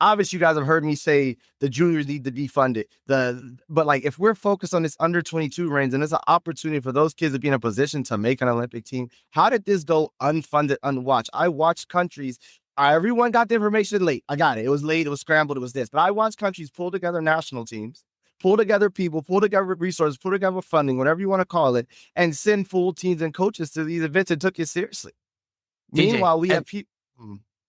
obviously, you guys have heard me say the juniors need to be funded. But like, if we're focused on this under-22 range, and it's an opportunity for those kids to be in a position to make an Olympic team, how did this go unfunded, unwatched? I watched countries. Everyone got the information late. I got it. It was late. It was scrambled. It was this. But I watched countries pull together national teams, pull together people, pull together resources, pull together funding, whatever you want to call it, and send full teams and coaches to these events and took it seriously. DJ, Meanwhile, we have people.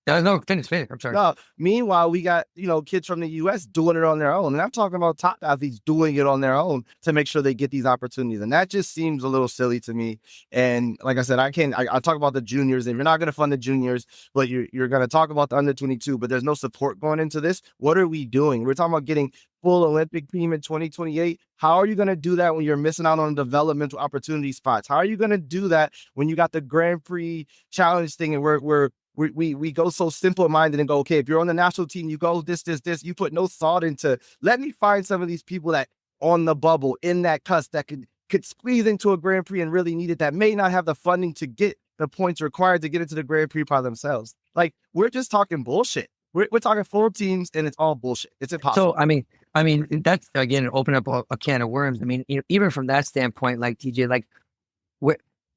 No, finish. I'm sorry. No, meanwhile, we got, kids from the U.S. doing it on their own. And I'm talking about top athletes doing it on their own to make sure they get these opportunities. And that just seems a little silly to me. And like I said, I talk about the juniors, and you're not going to fund the juniors, but you're going to talk about the under 22, but there's no support going into this. What are we doing? We're talking about getting full Olympic team in 2028. How are you going to do that when you're missing out on developmental opportunity spots? How are you going to do that when you got the Grand Prix challenge thing and we go so simple-minded and go, okay, if you're on the national team, you go this. You put no thought into, let me find some of these people that on the bubble, in that cusp, that could squeeze into a Grand Prix and really need it, that may not have the funding to get the points required to get into the Grand Prix by themselves. Like, we're just talking bullshit. We're talking full teams, and it's all bullshit. It's impossible. So, I mean, that's, again, open up a can of worms. I mean, even from that standpoint, like TJ, like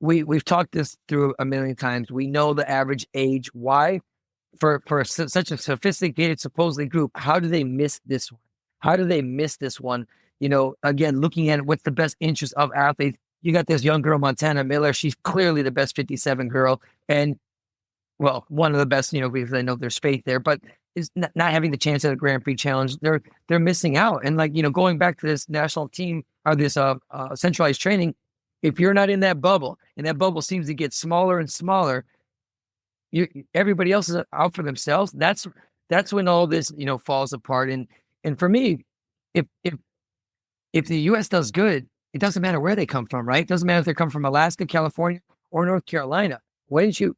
we've talked this through a million times. We know the average age. Why? For such a sophisticated, supposedly group, how do they miss this one? How do they miss this one? Again, looking at what's the best interest of athletes. You got this young girl, Montana Miller. She's clearly the best 57 girl. And, well, one of the best, because I know there's faith there, but is not having the chance at a Grand Prix challenge. They're missing out. And going back to this national team or this centralized training, if you're not in that bubble, and that bubble seems to get smaller and smaller, everybody else is out for themselves. That's when all this falls apart. And for me, if the U.S. does good, it doesn't matter where they come from, right? It doesn't matter if they come from Alaska, California, or North Carolina.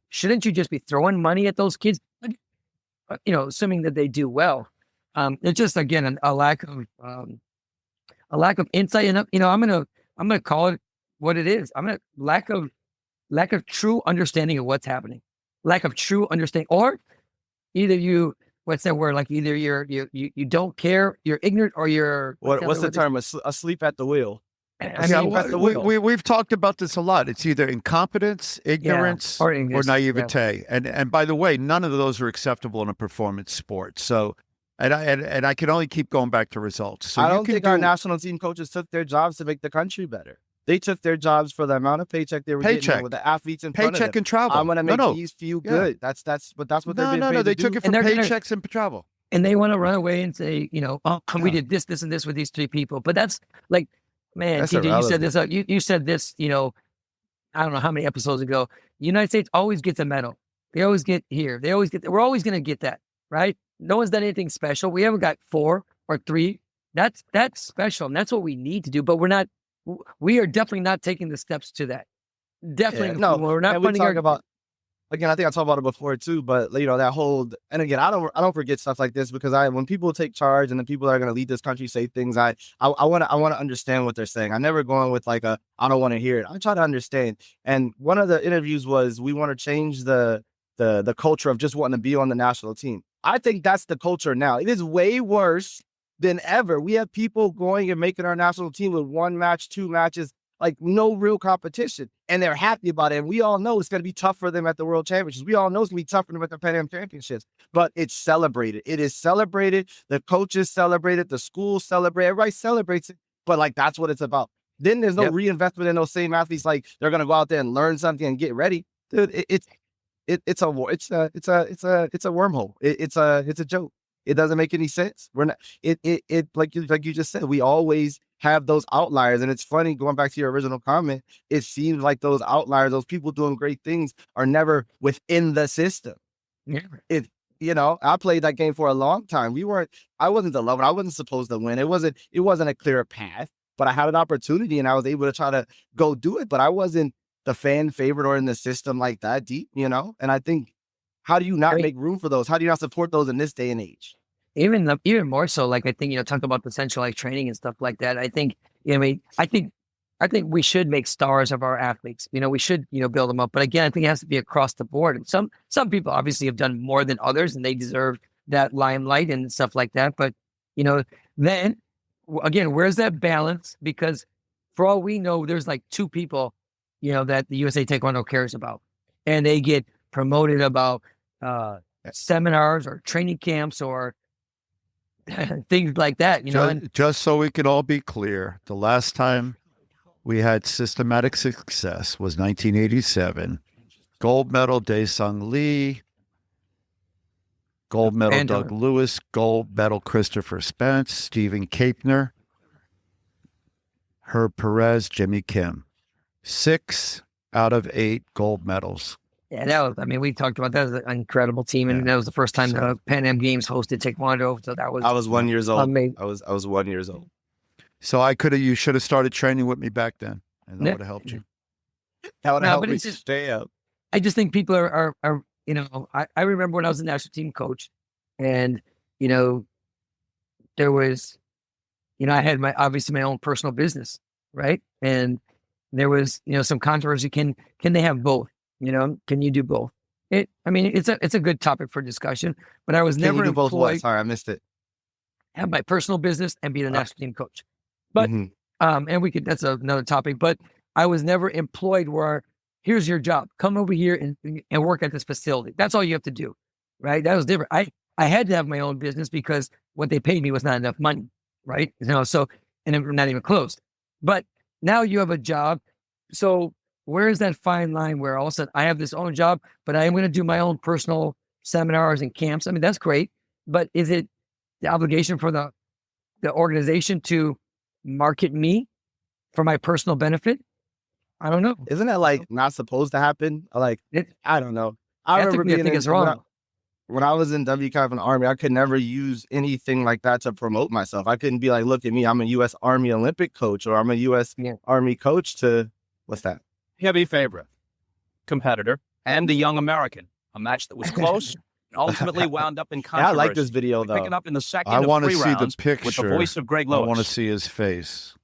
Shouldn't you just be throwing money at those kids? Assuming that they do well. It's just, again, a lack of insight. And I'm gonna call it what it is. Lack of true understanding of what's happening. Lack of true understanding, or either what's that word? Like either you don't care, you're ignorant, or you're what's the term? Asleep at the wheel. I Yeah, mean, we've talked about this a lot. It's either incompetence, ignorance, or or English, naivete. And by the way, none of those are acceptable in a performance sport. So, and I can only keep going back to results. So I don't think our national team coaches took their jobs to make the country better. They took their jobs for the amount of paycheck they were getting with the athletes in front of them. Paycheck and travel. I'm gonna make these feel good. That's what they're being paid to they do. took it for paychecks and travel. And they want to run away and say, we did this, this, and this with these 3 people. But that's like, man, That's TJ, you said irrelevant. this. You said this. I don't know how many episodes ago. The United States always gets a medal. They always get here. They always get. We're always going to get that, right? No one's done anything special. We haven't got 4 or 3. That's special, and that's what we need to do. But we're not. We are definitely not taking the steps to that. Definitely, no. We're not And we putting talk about. Again, I think I talked about it before too, but that whole, and again, I don't forget stuff like this because when people take charge and the people that are going to lead this country say things, I want to understand what they're saying. I'm never going with I don't want to hear it. I try to understand. And one of the interviews was, we want to change the culture of just wanting to be on the national team. I think that's the culture now. It is way worse than ever. We have people going and making our national team with 1 match, 2 matches, like no real competition. And they're happy about it. And we all know it's going to be tough for them at the World Championships. We all know it's going to be tough for them at the Pan Am Championships. But it's celebrated. It is celebrated. The coaches celebrate it. The schools celebrate it. Everybody celebrates it. But that's what it's about. Then there's no reinvestment in those same athletes. They're going to go out there and learn something and get ready. Dude, it's a wormhole. It's a joke. It doesn't make any sense. We're not. Like you just said, we always have those outliers, and it's funny, going back to your original comment, it seems like those outliers, those people doing great things, are never within the system. Yeah. I played that game for a long time. I wasn't the lover. I wasn't supposed to win. It wasn't a clear path, but I had an opportunity and I was able to try to go do it, but I wasn't the fan favorite or in the system like that deep, and I think, how do you not make room for those? How do you not support those in this day and age? Even more so, I think, talk about the centralized training and stuff like that. I think, I think we should make stars of our athletes. We should, build them up. But again, I think it has to be across the board. And some people obviously have done more than others, and they deserve that limelight and stuff like that. But, then again, where's that balance? Because for all we know, there's 2 people, that the USA Taekwondo cares about, and they get promoted about seminars or training camps or things like that, Just so we could all be clear, the last time we had systematic success was 1987. Gold medal, Dae-Sung Lee. Gold medal, Doug Lewis. Gold medal, Christopher Spence. Stephen Kapner. Herb Perez, Jimmy Kim. 6 out of 8 gold medals. Yeah, that was, we talked about that as an incredible team, and that was the first time the Pan Am Games hosted Taekwondo. So that was, I was 1 year old. Amazing. I was 1 year old. So you should have started training with me back then, and that would have helped you. That would have helped me stay up. I just think people are I remember when I was a national team coach, and, there was, I had obviously my own personal business, right? And there was, some controversy. Can they have both? Can you do both? It's a good topic for discussion, but I was never employed. Both what? Sorry, I missed it. Have my personal business and be the national team coach. But, and that's another topic, but I was never employed where, here's your job, come over here and work at this facility. That's all you have to do. Right. That was different. I had to have my own business because what they paid me was not enough money. Right. So, and I'm not even close, but now you have a job. So where is that fine line where all of a sudden I have this own job, but I am going to do my own personal seminars and camps? That's great. But is it the obligation for the organization to market me for my personal benefit? I don't know. Isn't that not supposed to happen? I don't know. I remember I think it's wrong. When I was in WCAF and Army, I could never use anything like that to promote myself. I couldn't be like, look at me, I'm a U.S. Army Olympic coach, or I'm a U.S. Army coach to, what's that? Heavy favorite, competitor, and the young American. A match that was close and ultimately wound up in controversy. Yeah, I like this video, though. Picking up in the second I want to see the picture with the voice of Greg Lewis. I want to see his face.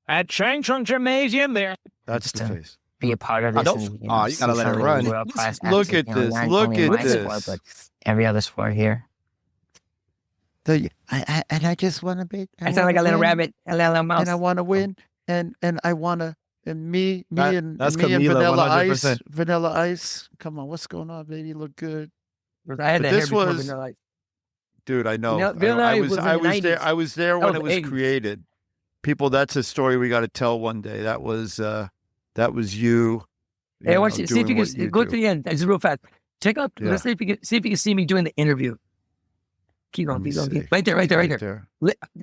At Changchun Gymnasium there. That's the face. Be a part of this. You gotta let it run. Look at this. Look at this. Sport, but every other sport here. And I just want to be. I sound like a little rabbit, a little mouse. And I want to win. and I want to, and me That's and Camila, Vanilla 100%. Ice, Vanilla Ice. Come on, what's going on, baby? You look good. I had But that hair this before was, Vanilla Ice. dude, I know. Vanilla I Ice was was in I the was there. 90s. I was there That when was it was 80s. created. People, that's a story we got to tell one day. That was you. Hey, I want know, you see if you doing can what go do. to the end. Just real fast. Check out. Yeah. Let's see if you can see me doing the interview. Keep Let on, me keep on, see. right there.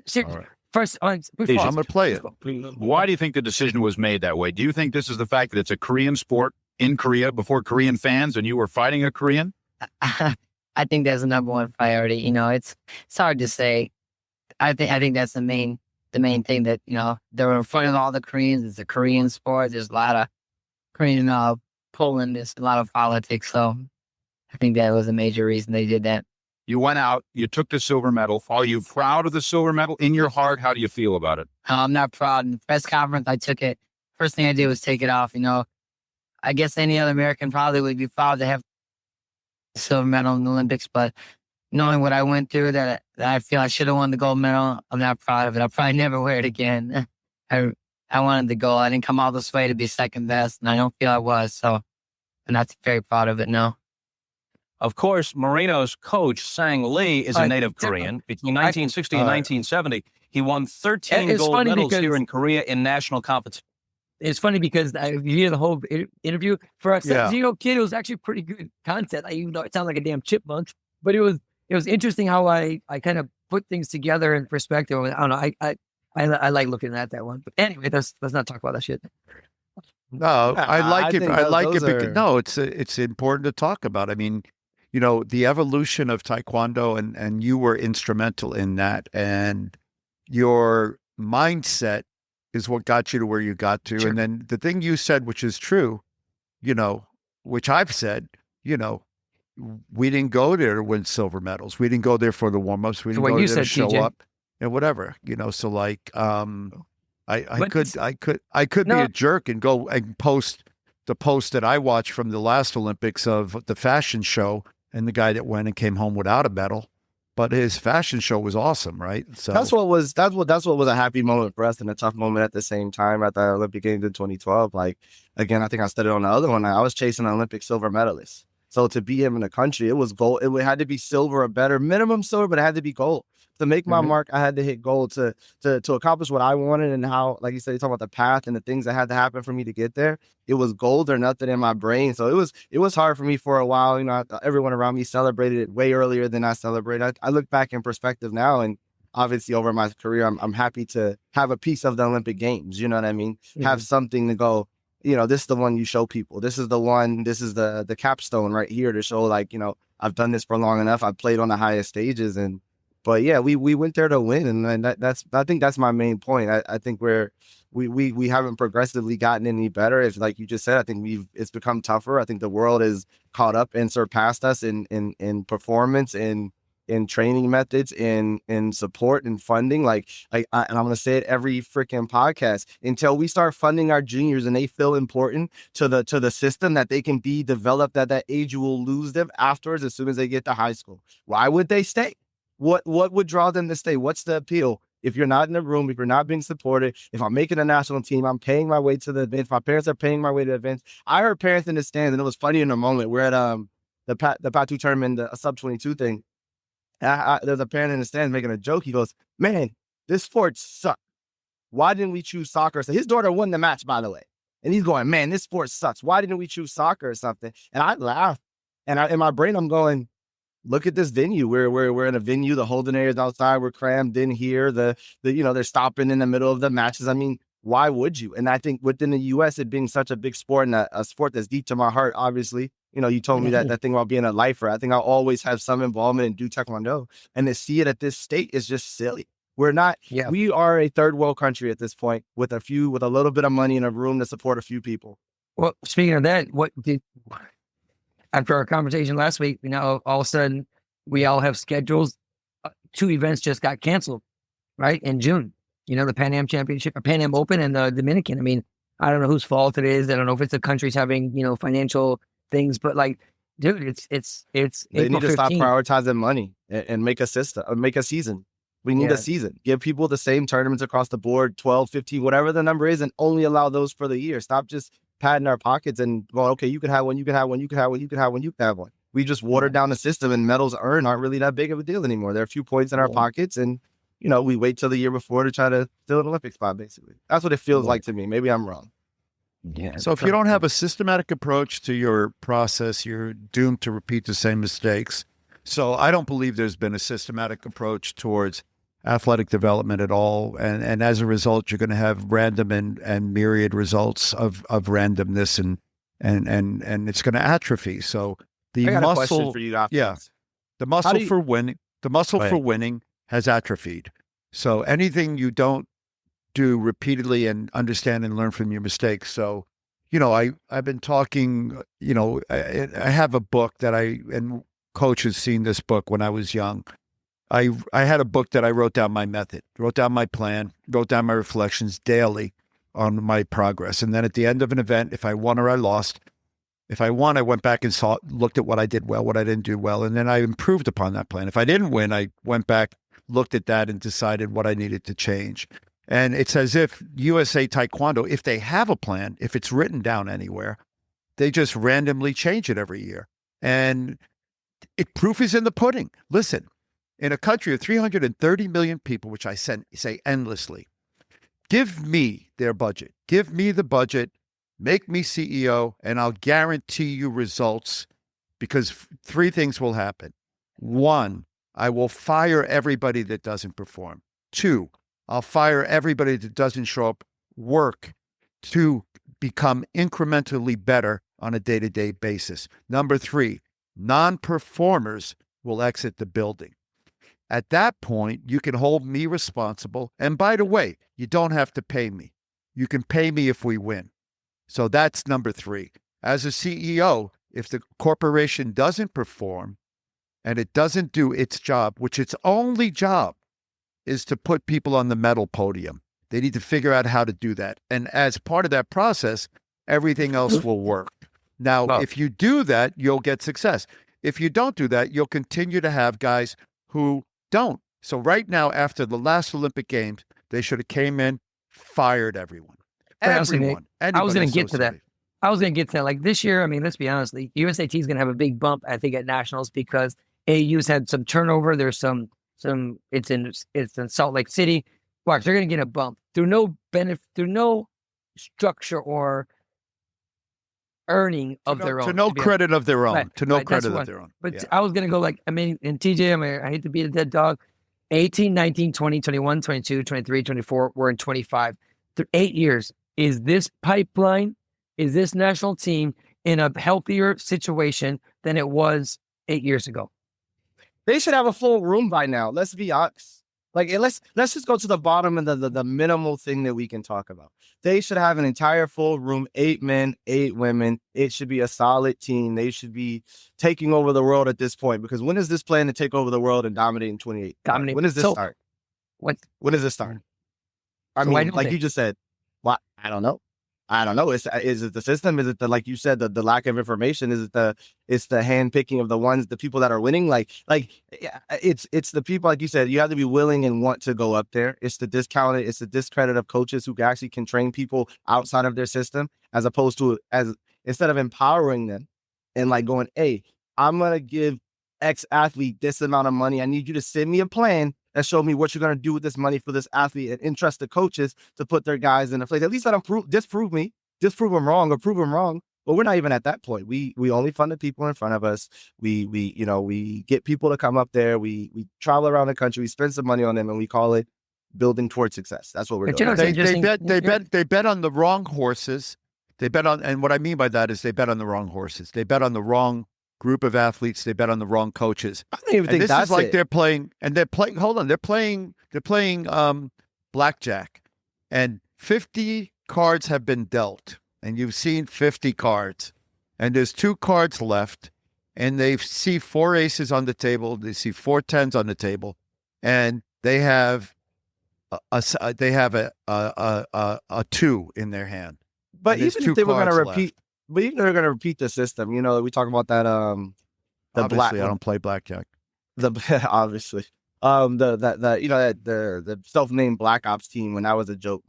Seriously, All right. first, I'm gonna play it. Why do you think the decision was made that way? Do you think this is the fact that it's a Korean sport in Korea before Korean fans and you were fighting a Korean? I think that's the number one priority. You know, it's hard to say. I think that's the main thing that, you know, they're in front of all the Koreans. It's a Korean sport. There's a lot of Korean pulling. There's a lot of politics. So I think that was a major reason they did that. You went out, you took the silver medal. Are you proud of the silver medal? In your heart, how do you feel about it? I'm not proud. In the press conference, I took it. First thing I did was take it off. You know, I guess any other American probably would be proud to have the silver medal in the Olympics, but knowing what I went through, that I feel I should have won the gold medal, I'm not proud of it. I'll probably never wear it again. I wanted the gold. I didn't come all this way to be second best, and I don't feel I was. So I'm not very proud of it, no. Of course, Marino's coach, Sang Lee, is a native Korean. Between 1960 and 1970, he won 13 It's gold funny medals because- here in Korea in national competition. It's funny because you hear the whole interview. For a Yeah. 17-year-old kid, it was actually pretty good content. Even though it sounded like a damn chipmunk, but it was interesting how I kind of put things together in perspective. I don't know. I like looking at that one. But anyway, let's not talk about that shit. No, Yeah, I like it. think I like it those because are- no, it's important to talk about. I mean, you know, the evolution of Taekwondo, and you were instrumental in that, and your mindset is what got you to where you got to. Sure. And then the thing you said, which is true, you know, which I've said, you know, we didn't go there to win silver medals. We didn't go there for the warm-ups. We So didn't what go you there to said, show TJ. up and whatever, you know. So like, I But could be No. a jerk and go and post the post that I watched from the last Olympics of the fashion show and the guy that went and came home without a medal, but his fashion show was awesome, right? So That's what was a happy moment for us and a tough moment at the same time at the Olympic Games in 2012. Like, again, I think I said it on the other one. I was chasing an Olympic silver medalist. So to be him in the country, it was gold. It had to be silver or better, minimum silver, but it had to be gold. To make my mark, I had to hit gold to accomplish what I wanted, and how, like you said, you talk about the path and the things that had to happen for me to get there. It was gold or nothing in my brain. So it was hard for me for a while. You know, everyone around me celebrated it way earlier than I celebrated. I look back in perspective now, and obviously over my career, I'm happy to have a piece of the Olympic Games. You know what I mean? Have something to go, you know, this is the one you show people. This is the one, this is the capstone right here to show, like, you know, I've done this for long enough. I've played on the highest stages. But yeah, we went there to win. And I think that's my main point. I think we haven't progressively gotten any better. If, like you just said, I think it's become tougher. I think the world is caught up and surpassed us in performance, in training methods, in support and funding. And I'm going to say it every freaking podcast, until we start funding our juniors and they feel important to the system, that they can be developed at that age, you will lose them afterwards as soon as they get to high school. Why would they stay? What would draw them to stay? What's the appeal? If you're not in the room, if you're not being supported, if I'm making a national team, I'm paying my way to the events, my parents are paying my way to events. I heard parents in the stands, and it was funny in a moment. We're at the Patu tournament, the sub-22 thing. There's a parent in the stands making a joke. He goes, "Man, this sport sucks. Why didn't we choose soccer?" So his daughter won the match, by the way. And he's going, "Man, this sport sucks. Why didn't we choose soccer or something?" And I laughed. And in my brain, I'm going, look at this venue. We're in a venue. The holding areas outside. We're crammed in here. They're stopping in the middle of the matches. I mean, why would you? And I think within the U.S., it being such a big sport and a sport that's deep to my heart, obviously, you know, you told me that thing about being a lifer. I think I'll always have some involvement in do Taekwondo, and to see it at this state is just silly. We're not. Yeah. We are a third world country at this point with a little bit of money and a room to support a few people. Well, speaking of that, after our conversation last week, you know, all of a sudden we all have schedules. 2 events just got canceled, right? In June, you know, the Pan Am Championship, or Pan Am Open, and the Dominican. I mean, I don't know whose fault it is. I don't know if it's the country's having, you know, financial things, but like, dude, it's They April need to stop 15th. prioritizing money and make a system, make a season. We need a season. Give people the same tournaments across the board, 12, 15, whatever the number is, and only allow those for the year. Stop just patting our pockets and, well, okay, you can have one, you can have one, you can have one, you can have one, you can have one. We just watered down the system, and medals earned aren't really that big of a deal anymore. There are a few points in our pockets, and, you know, we wait till the year before to try to fill an Olympic spot, basically. That's what it feels like to me. Maybe I'm wrong. Yeah. So if you don't have a systematic approach to your process, you're doomed to repeat the same mistakes. So I don't believe there's been a systematic approach towards athletic development at all. And as a result, you're going to have random and myriad results of randomness, and it's going to atrophy. So the I got a muscle question for you afterwards. the muscle for winning has atrophied. So anything you don't do repeatedly and understand and learn from your mistakes. So, you know, I've been talking, you know, I have a book that and Coach has seen this book when I was young. I had a book that I wrote down my method, wrote down my plan, wrote down my reflections daily on my progress. And then at the end of an event, if I won or I lost, if I won, I went back and looked at what I did well, what I didn't do well. And then I improved upon that plan. If I didn't win, I went back, looked at that, and decided what I needed to change. And it's as if USA Taekwondo, if they have a plan, if it's written down anywhere, they just randomly change it every year. And proof is in the pudding. Listen, in a country of 330 million people, which I say endlessly, give me their budget. Give me the budget. Make me CEO, and I'll guarantee you results, because three things will happen. One, I will fire everybody that doesn't perform. Two, I'll fire everybody that doesn't show up, work to become incrementally better on a day-to-day basis. Number three, non-performers will exit the building. At that point, you can hold me responsible. And by the way, you don't have to pay me. You can pay me if we win. So that's number three. As a CEO, if the corporation doesn't perform and it doesn't do its job, which its only job is to put people on the medal podium, they need to figure out how to do that. And as part of that process, everything else will work. Now, if you do that, you'll get success. If you don't do that, you'll continue to have guys who don't. So right now, after the last Olympic Games, they should have came in, fired everyone. Everyone. I was going to get to that. I was going to get to that. Like this year, I mean, let's be honest, the USAT is going to have a big bump, I think, at nationals, because AU's had some turnover. There's some. It's in Salt Lake City. Watch, they're going to get a bump through no benefit, through no structure or earning of their own. To no credit of their own. Right, to no credit of their own. But I was going to go like, I mean, in TJ, I hate to be a dead dog. 18, 19, 20, 21, 22, 23, 24. We're in 25. Through 8 years. Is this pipeline, is this national team in a healthier situation than it was 8 years ago? They should have a full room by now. Let's be honest. Like, let's just go to the bottom and the minimal thing that we can talk about. They should have an entire full room, 8 men, 8 women. It should be a solid team. They should be taking over the world at this point, because when is this plan to take over the world and dominate in 28? When does this start? When does this start? I mean, like you just said, well, I don't know. Is it the system? Is it the, like you said, the lack of information? Is it it's the handpicking of the people that are winning? It's the people, like you said, you have to be willing and want to go up there. It's the discounted, it's the discredit of coaches who actually can train people outside of their system, as opposed to instead of empowering them and like going, hey, I'm going to give X athlete this amount of money. I need you to send me a plan that show me what you're going to do with this money for this athlete, and entrust the coaches to put their guys in a place. At least let them disprove them wrong or prove them wrong. But we're not even at that point. We only fund the people in front of us. We get people to come up there. We travel around the country. We spend some money on them, and we call it building towards success. That's what we're doing. They bet on the wrong horses. And what I mean by that is they bet on the wrong horses. They bet on the wrong group of athletes. They bet on the wrong coaches. I don't even think that's like they're playing blackjack, and 50 cards have been dealt, and you've seen 50 cards, and there's 2 cards left, and they see 4 aces on the table. They see 4 10s on the table, and they have a 2 in their hand. But even if they were going to repeat. But even they're going to repeat the system. You know, we talk about that. Obviously, I don't play blackjack. Obviously, the self-named Black Ops team, when that was a joke,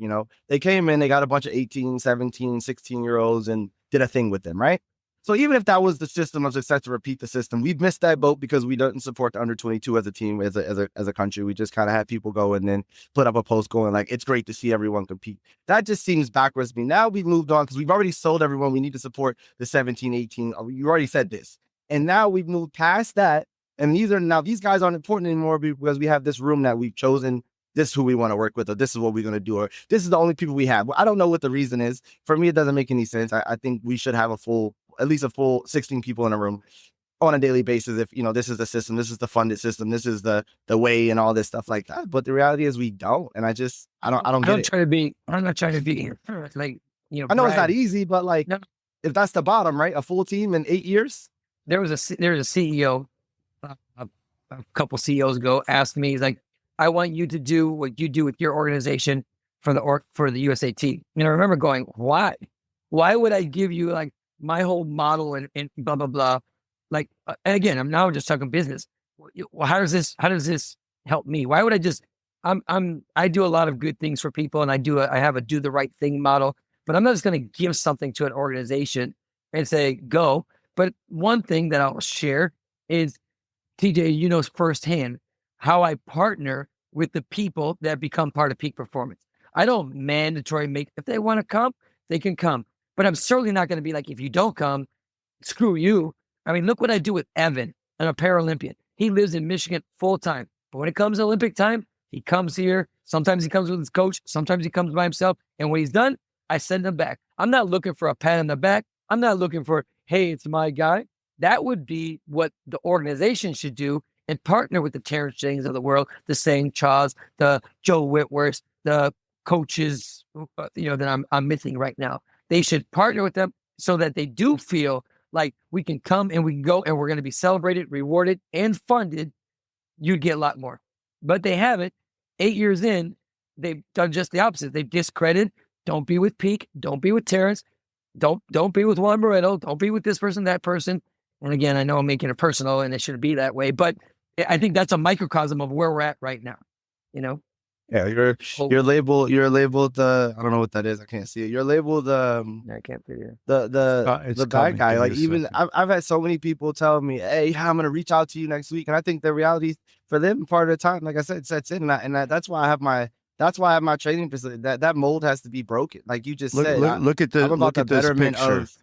they came in, they got a bunch of 18, 17, 16-year-olds and did a thing with them, right? So even if that was the system of success to repeat the system, we've missed that boat because we don't support the under 22 as a team, as a country. We just kind of had people go and then put up a post going like, it's great to see everyone compete. That just seems backwards to me. Now we've moved on because we've already sold everyone. We need to support the 17, 18. You already said this. And now we've moved past that. And these guys aren't important anymore because we have this room that we've chosen. This is who we want to work with, or this is what we're going to do, or this is the only people we have. I don't know what the reason is. For me, it doesn't make any sense. I think we should have at least a full 16 people in a room on a daily basis. If, this is the system, this is the funded system, this is the way and all this stuff like that. But the reality is we don't. And I don't get it. I'm not trying to be like, I know it's not easy, but like, no. If that's the bottom, right? A full team in 8 years. There was a CEO, a couple CEOs ago, asked me, he's like, I want you to do what you do with your organization for the USA team. I remember going, why? Why would I give you like my whole model and blah, blah, blah. Like, and again, I'm now just talking business. Well, how does this help me? Why would I just, I do a lot of good things for people, and I have a do the right thing model, but I'm not just going to give something to an organization and say, go. But one thing that I'll share is, TJ, firsthand how I partner with the people that become part of Peak Performance. I don't mandatory make, if they want to come, they can come. But I'm certainly not going to be like, if you don't come, screw you. I mean, look what I do with Evan, a Paralympian. He lives in Michigan full time. But when it comes to Olympic time, he comes here. Sometimes he comes with his coach. Sometimes he comes by himself. And when he's done, I send him back. I'm not looking for a pat on the back. I'm not looking for, hey, it's my guy. That would be what the organization should do, and partner with the Terrence Jennings of the world, the St. Charles, the Joe Whitworths, the coaches, that I'm missing right now. They should partner with them so that they do feel like we can come and we can go and we're going to be celebrated, rewarded, and funded. You'd get a lot more. But they haven't. 8 years in, they've done just the opposite. They've discredited. Don't be with Peak. Don't be with Terrence. Don't be with Juan Moreno. Don't be with this person, that person. And again, I know I'm making it personal and it shouldn't be that way, but I think that's a microcosm of where we're at right now. Yeah, you're labeled. I don't know what that is. I can't see it. You're labeled. I can't see it. The bad guy. Like, even I've had so many people tell me, "Hey, I'm gonna reach out to you next week," and I think the reality for them, part of the time, like I said, sets in, and that's why I have my training facility. That mold has to be broken. Like you just said. Look at this picture. Of,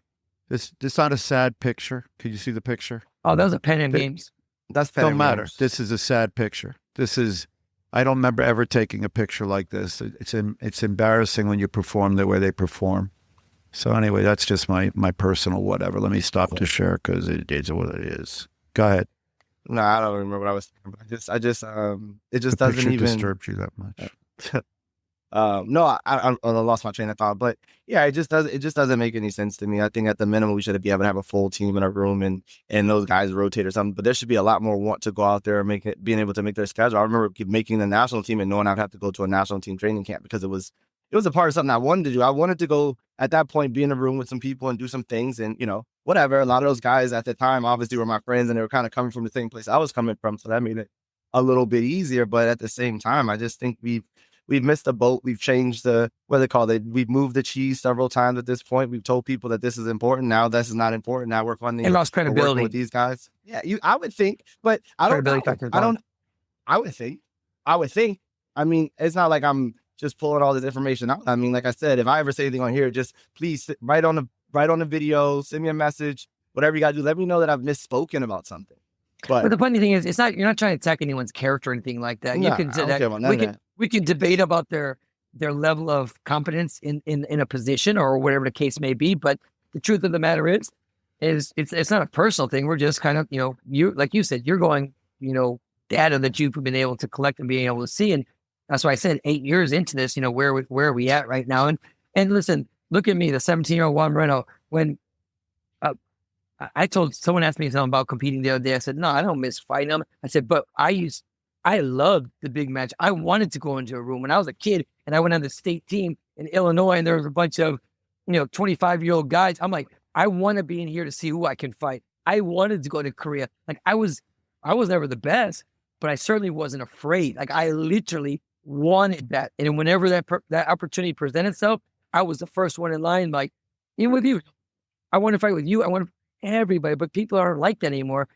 this not a sad picture. Can you see the picture? Oh, that was a Pen and Games. That's Pen don't matter. Games. This is a sad picture. I don't remember ever taking a picture like this. It's embarrassing when you perform the way they perform. So anyway, that's just my personal whatever. Let me stop to share because it is what it is. Go ahead. No, I don't remember what I was thinking about. It just doesn't even disturb you that much. No, I lost my train of thought, but yeah, it just doesn't make any sense to me. I think at the minimum we should be able to have a full team in a room and those guys rotate or something. But there should be a lot more want to go out there and being able to make their schedule. I remember making the national team and knowing I'd have to go to a national team training camp because it was a part of something I wanted to do. I wanted to go at that point, be in a room with some people and do some things and whatever. A lot of those guys at the time obviously were my friends and they were kind of coming from the same place I was coming from, so that made it a little bit easier. But at the same time, I just think we've missed the boat. We've changed we've moved the cheese several times at this point. We've told people that this is important. Now this is not important. Now we're funding and lost credibility with these guys. Yeah, I would think, but I would think. I mean, it's not like I'm just pulling all this information out. I mean, like I said, if I ever say anything on here, just please write on the video, send me a message, whatever you got to do. Let me know that I've misspoken about something. But the funny thing is, you're not trying to attack anyone's character or anything like that. No, you can say that we can debate about their level of competence in a position or whatever the case may be. But the truth of the matter is it's not a personal thing. We're just kind of, you, like you said, you're going, data that you've been able to collect and being able to see. And that's why I said 8 years into this, where are we at right now? And listen, look at me, the 17-year-old Juan Moreno, when someone asked me something about competing the other day. I said, no, I don't miss fighting them. I said, but I loved the big match. I wanted to go into a room when I was a kid and I went on the state team in Illinois and there was a bunch of, 25-year-old guys. I'm like, I want to be in here to see who I can fight. I wanted to go to Korea. Like I was never the best, but I certainly wasn't afraid. Like I literally wanted that. And whenever that opportunity presented itself, I was the first one in line. Like, even with you, I want to fight with you. I want everybody, but people aren't like that anymore.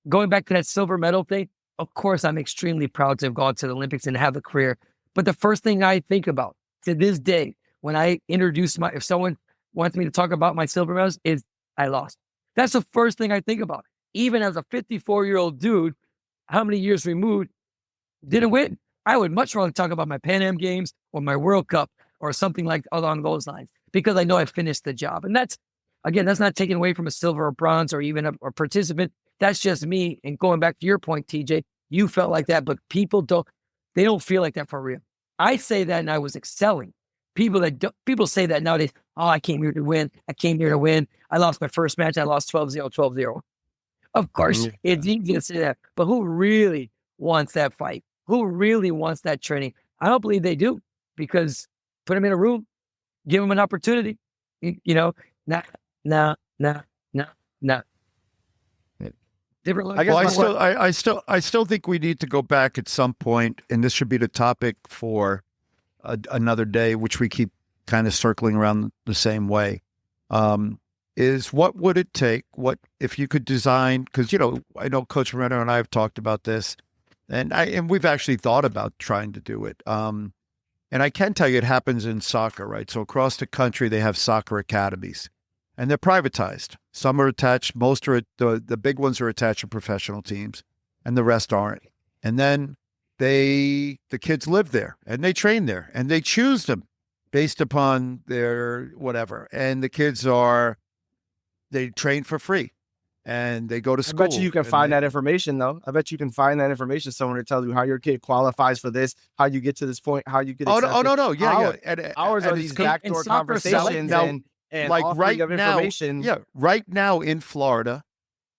Going back to that silver medal thing, of course, I'm extremely proud to have gone to the Olympics and have a career. But the first thing I think about to this day, when I introduce if someone wants me to talk about my silver medals, is I lost. That's the first thing I think about. Even as a 54-year-old dude, how many years removed, didn't win. I would much rather talk about my Pan Am Games or my World Cup or something like along those lines, because I know I finished the job. And that's not taken away from a silver or bronze or even a participant. That's just me. And going back to your point, TJ, you felt like that, but people don't feel like that for real. I say that and I was excelling. People say that nowadays, oh, I came here to win. I lost my first match. I lost 12-0, 12-0. Of course, it's easy to say that, but who really wants that fight? Who really wants that training? I don't believe they do, because put them in a room, give them an opportunity. Nah. Different. I still think we need to go back at some point, and this should be the topic for another day, which we keep kind of circling around the same way. Is what would it take? What if you could design? Because I know Coach Moreno and I have talked about this, and we've actually thought about trying to do it. And I can tell you, it happens in soccer, right? So across the country, they have soccer academies, and they're privatized. Some are attached. Most are the big ones are attached to professional teams, and the rest aren't. And then the kids live there, and they train there, and they choose them based upon their whatever. And the kids they train for free, and they go to school. I bet you can find that information, though. I bet you can find that information somewhere to tell you how your kid qualifies for this, how you get to this point, how you get accepted. No. Yeah. Hours are these backdoor conversations and like right of information. Now, right now in Florida,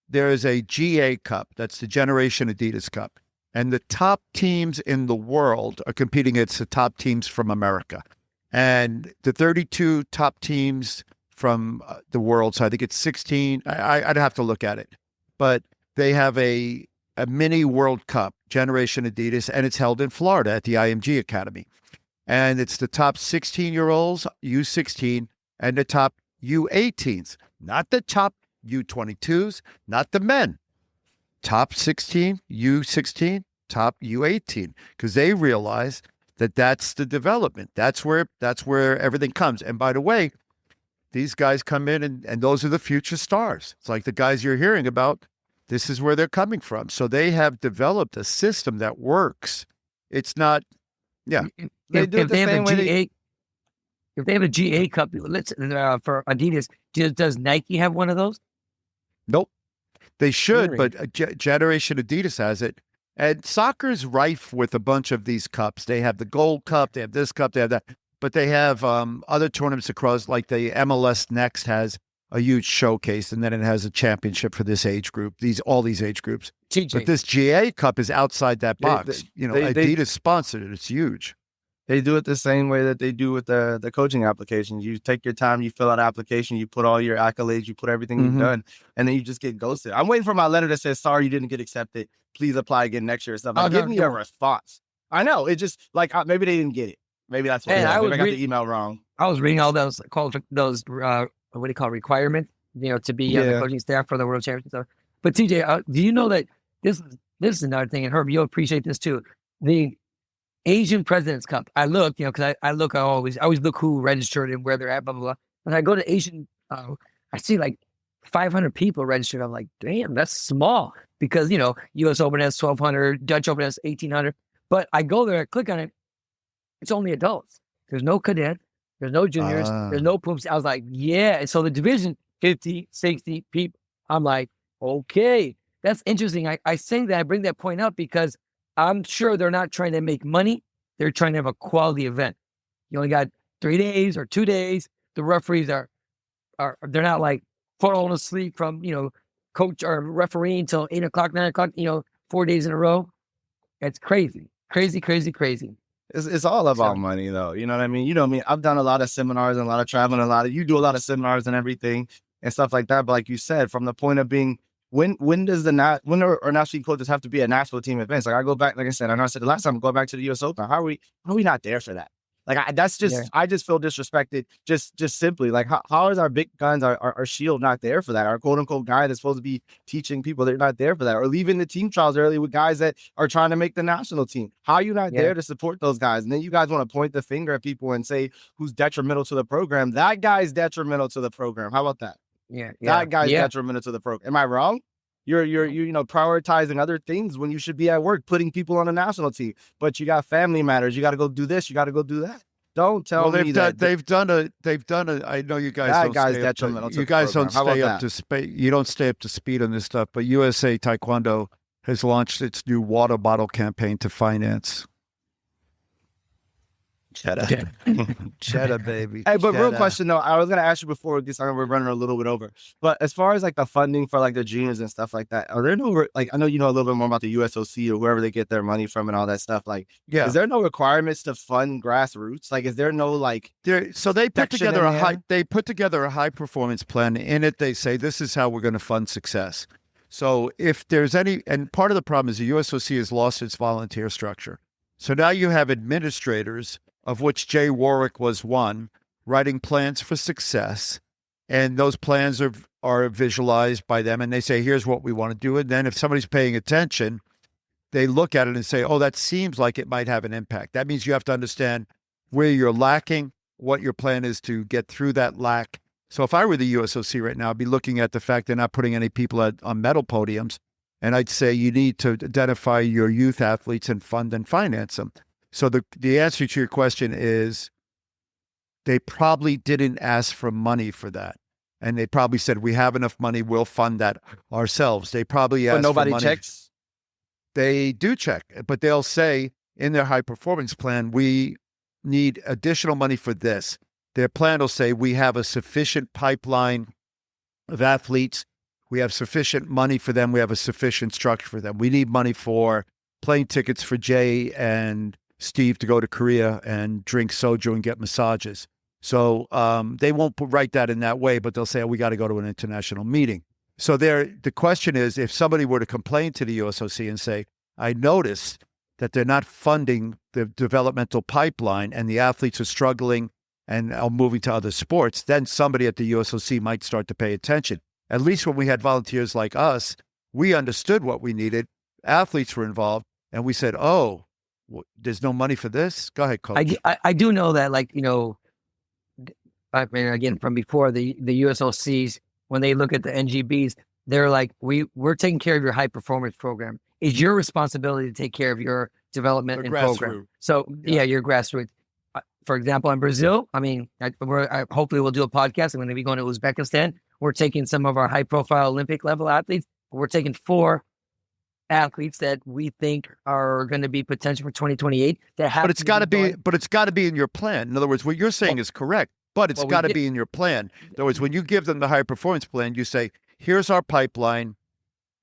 there is a GA Cup. That's the Generation Adidas Cup. And the top teams in the world are competing against the top teams from America. And the 32 top teams from the world, so I think it's 16. I'd have to look at it. But they have a mini World Cup, Generation Adidas, and it's held in Florida at the IMG Academy. And it's the top 16-year-olds, U16, and the top U18s, not the top U22s, not the men. Top 16, U16, top U18, because they realize that that's the development. That's where everything comes. And by the way, these guys come in and those are the future stars. It's like the guys you're hearing about. This is where they're coming from. So they have developed a system that works. It's not, yeah. If they have a GA Cup, for Adidas, does Nike have one of those? Nope. They should, but Generation Adidas has it. And soccer is rife with a bunch of these cups. They have the Gold Cup, they have this cup, they have that. But they have other tournaments across, like the MLS Next has a huge showcase, and then it has a championship for this age group, all these age groups. But this GA Cup is outside that box. Adidas sponsored it. It's huge. They do it the same way that they do with the coaching applications. You take your time, you fill out an application, you put all your accolades, you put everything you've done, and then you just get ghosted. I'm waiting for my letter that says, sorry, you didn't get accepted. Please apply again next year or something. Give me a response. I know. It's just like, maybe they didn't get it. Maybe that's what it is. Maybe I got the email wrong. I was reading all those what do you call requirements, to be on the coaching staff for the World Championship. But TJ, do you know that this is another thing, and Herb, you'll appreciate this too. The Asian President's Cup. I look, because I always look who registered and where they're at, blah, blah, blah. When I go to Asian, I see like 500 people registered. I'm like, damn, that's small. Because, US Open has 1,200, Dutch Open has 1,800. But I go there, I click on it. It's only adults. There's no cadet. There's no juniors. There's no poops. I was like, yeah. And so the division, 50, 60 people. I'm like, okay, that's interesting. I say that, I bring that point up because I'm sure they're not trying to make money. They're trying to have a quality event. You only got 3 days or 2 days. The referees they're not like falling asleep from, coach or referee until 8 o'clock, 9 o'clock, 4 days in a row. It's crazy. Crazy. It's all about money, though. You know what I mean? I've done a lot of seminars and a lot of traveling, you do a lot of seminars and everything and stuff like that. But like you said, from the point of being when does when are national team coaches have to be a national team events? Like I go back, like I said, I know I said the last time, go back to the US Open. How are we not there for that? Like I just feel disrespected. Just simply like how is our big guns, our shield not there for that? Our quote unquote guy that's supposed to be teaching people, they're not there for that, or leaving the team trials early with guys that are trying to make the national team. How are you not there to support those guys? And then you guys want to point the finger at people and say who's detrimental to the program. That guy's detrimental to the program. How about that? That guy's detrimental to the program. Am I wrong? You're prioritizing other things when you should be at work, putting people on a national team. But you got family matters. You got to go do this. You got to go do that. Don't tell me that they've done a. I know you guys. That guy's detrimental. You guys don't stay up to speed. You don't stay up to speed on this stuff. But USA Taekwondo has launched its new water bottle campaign to finance. Cheddar. Cheddar, baby. Hey, but Cheddar. real question though, I was gonna ask you before this. I know we're running a little bit over, but as far as like the funding for like the juniors and stuff like that, are there no like I know you know a little bit more about the USOC or wherever they get their money from and all that stuff. Like, is there no requirements to fund grassroots? Like, is there no like? So they put together a high performance plan. In it, they say this is how we're going to fund success. So if there's any, and part of the problem is the USOC has lost its volunteer structure. So now you have administrators, of which Jay Warwick was one, writing plans for success. And those plans are visualized by them. And they say, here's what we want to do. And then if somebody's paying attention, they look at it and say, oh, that seems like it might have an impact. That means you have to understand where you're lacking, what your plan is to get through that lack. So if I were the USOC right now, I'd be looking at the fact they're not putting any people on medal podiums. And I'd say you need to identify your youth athletes and fund and finance them. So the answer to your question is they probably didn't ask for money for that. And they probably said, we have enough money, we'll fund that ourselves. They probably asked for money. But nobody checks? They do check, but they'll say in their high performance plan, we need additional money for this. Their plan will say, we have a sufficient pipeline of athletes. We have sufficient money for them. We have a sufficient structure for them. We need money for plane tickets for Jay and Steve to go to Korea and drink soju and get massages. So they won't write that in that way, but they'll say, oh, we got to go to an international meeting. So the question is, if somebody were to complain to the USOC and say, I noticed that they're not funding the developmental pipeline and the athletes are struggling and are moving to other sports, then somebody at the USOC might start to pay attention. At least when we had volunteers like us, we understood what we needed. Athletes were involved, and we said, oh, there's no money for this? Go ahead, Coach. I do know that, like, you know, I mean, again, from before, the USOCs, when they look at the NGBs, they're like, we're taking care of your high performance program. It's your responsibility to take care of your development and program. So, your grassroots. For example, in Brazil, I mean, hopefully we'll do a podcast. I'm going to be going to Uzbekistan. We're taking some of our high-profile Olympic-level athletes. We're taking 4 athletes that we think are going to be potential for 2028. But it's got to be in your plan. In other words, what you're saying is correct, but it's got to be in your plan. In other words, when you give them the high-performance plan, you say, here's our pipeline.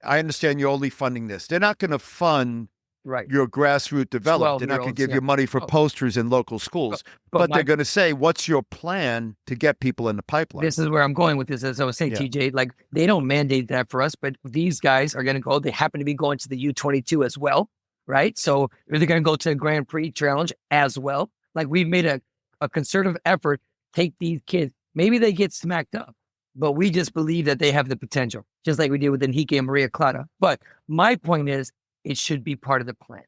I understand you're only funding this. They're not going to fund your grassroots development. They're not going to give you money for posters in local schools. But they're going to say, what's your plan to get people in the pipeline? This is where I'm going with this. As I was saying, TJ, like, they don't mandate that for us, but these guys are going to go. They happen to be going to the U22 as well, right? So they're going to go to the Grand Prix challenge as well. Like, we've made a concerted effort, take these kids. Maybe they get smacked up, but we just believe that they have the potential, just like we did with Enrique and Maria Clara. But my point is, it should be part of the plan.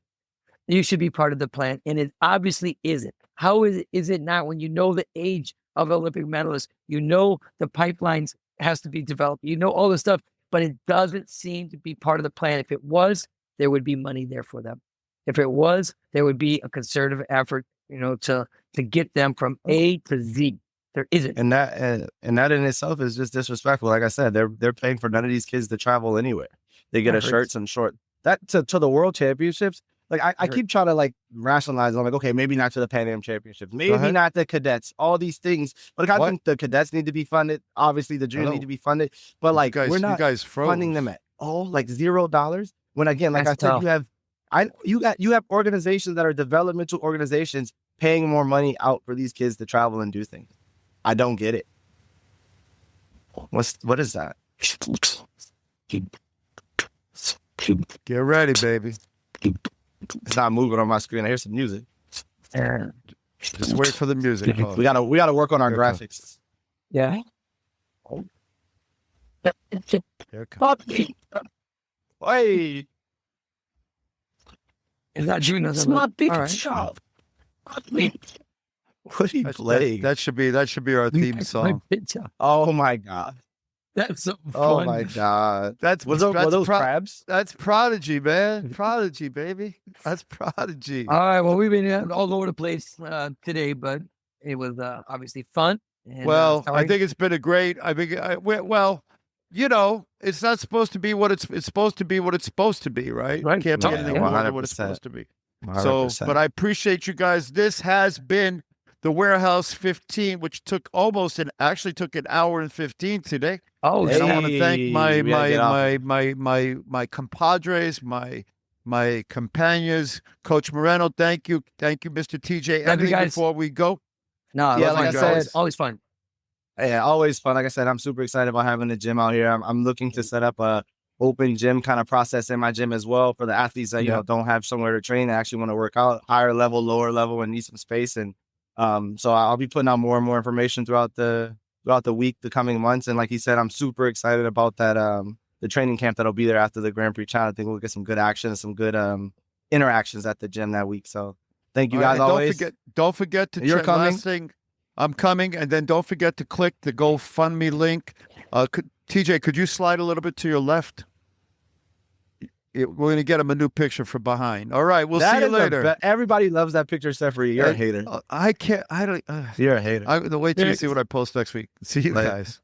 You should be part of the plan, and it obviously isn't. How is it not when you know the age of Olympic medalists? You know the pipelines has to be developed. You know all this stuff, but it doesn't seem to be part of the plan. If it was, there would be money there for them. If it was, there would be a concerted effort, you know, to get them from A to Z. There isn't. And that in itself is just disrespectful. Like I said, they're paying for none of these kids to travel anywhere. They get a shirt and short. That to the World Championships, like I keep trying to like rationalize. I'm like, okay, maybe not to the Pan Am Championships, maybe not the cadets, all these things. But I think the cadets need to be funded. Obviously, the juniors need to be funded. But like, we're not funding them at all, like $0. When again, like I said, you have organizations that are developmental organizations paying more money out for these kids to travel and do things. I don't get it. What is that? Get ready, baby. It's not moving on my screen. I hear some music. Just wait for the music. We gotta work on our Here it comes. graphics. Yeah. Here it comes. Hey, Is that you? It's my big All right. job. what are you playing? That should be our theme song. Oh my god. That's so fun. Oh my god. That's were those crabs? That's Prodigy, man. Prodigy, baby. That's Prodigy. All right. Well, we've been all over the place today, but it was obviously fun. And, Well, I sorry. think it's been a great. Well, you know, it's not supposed to be what it's supposed to be. What it's supposed to be, right? Right. Can't be anything more than what it's 100%. supposed to be. 100%. So, but I appreciate you guys. This has been the Warehouse 15, which actually took an hour and 15 today. Oh, And I want to Hey, thank my we gotta get off. my compadres, my companions, Coach Moreno. Thank you, Mr. TJ. Thank you, Anything guys. before we go? no, Yeah, it was like I fun. said- always fun. Yeah, always fun. Like I said, I'm super excited about having the gym out here. I'm looking to set up a open gym kind of process in my gym as well for the athletes that don't have somewhere to train. They actually want to work out higher level, lower level, and need some space. And so I'll be putting out more and more information throughout the week, the coming months. And like he said, I'm super excited about that the training camp that'll be there after the Grand Prix challenge. I think we'll get some good action and some good interactions at the gym that week. So thank you All right, guys and always. Don't forget to You're check. coming? Last thing, I'm coming, and then don't forget to click the GoFundMe link. TJ, could you slide a little bit to your left? We're going to get him a new picture from behind. All right, we'll see you later. Everybody loves that picture except for you. You're a hater. I can't. I don't. You're a hater. Wait till you see what I post next week. See you Later. guys.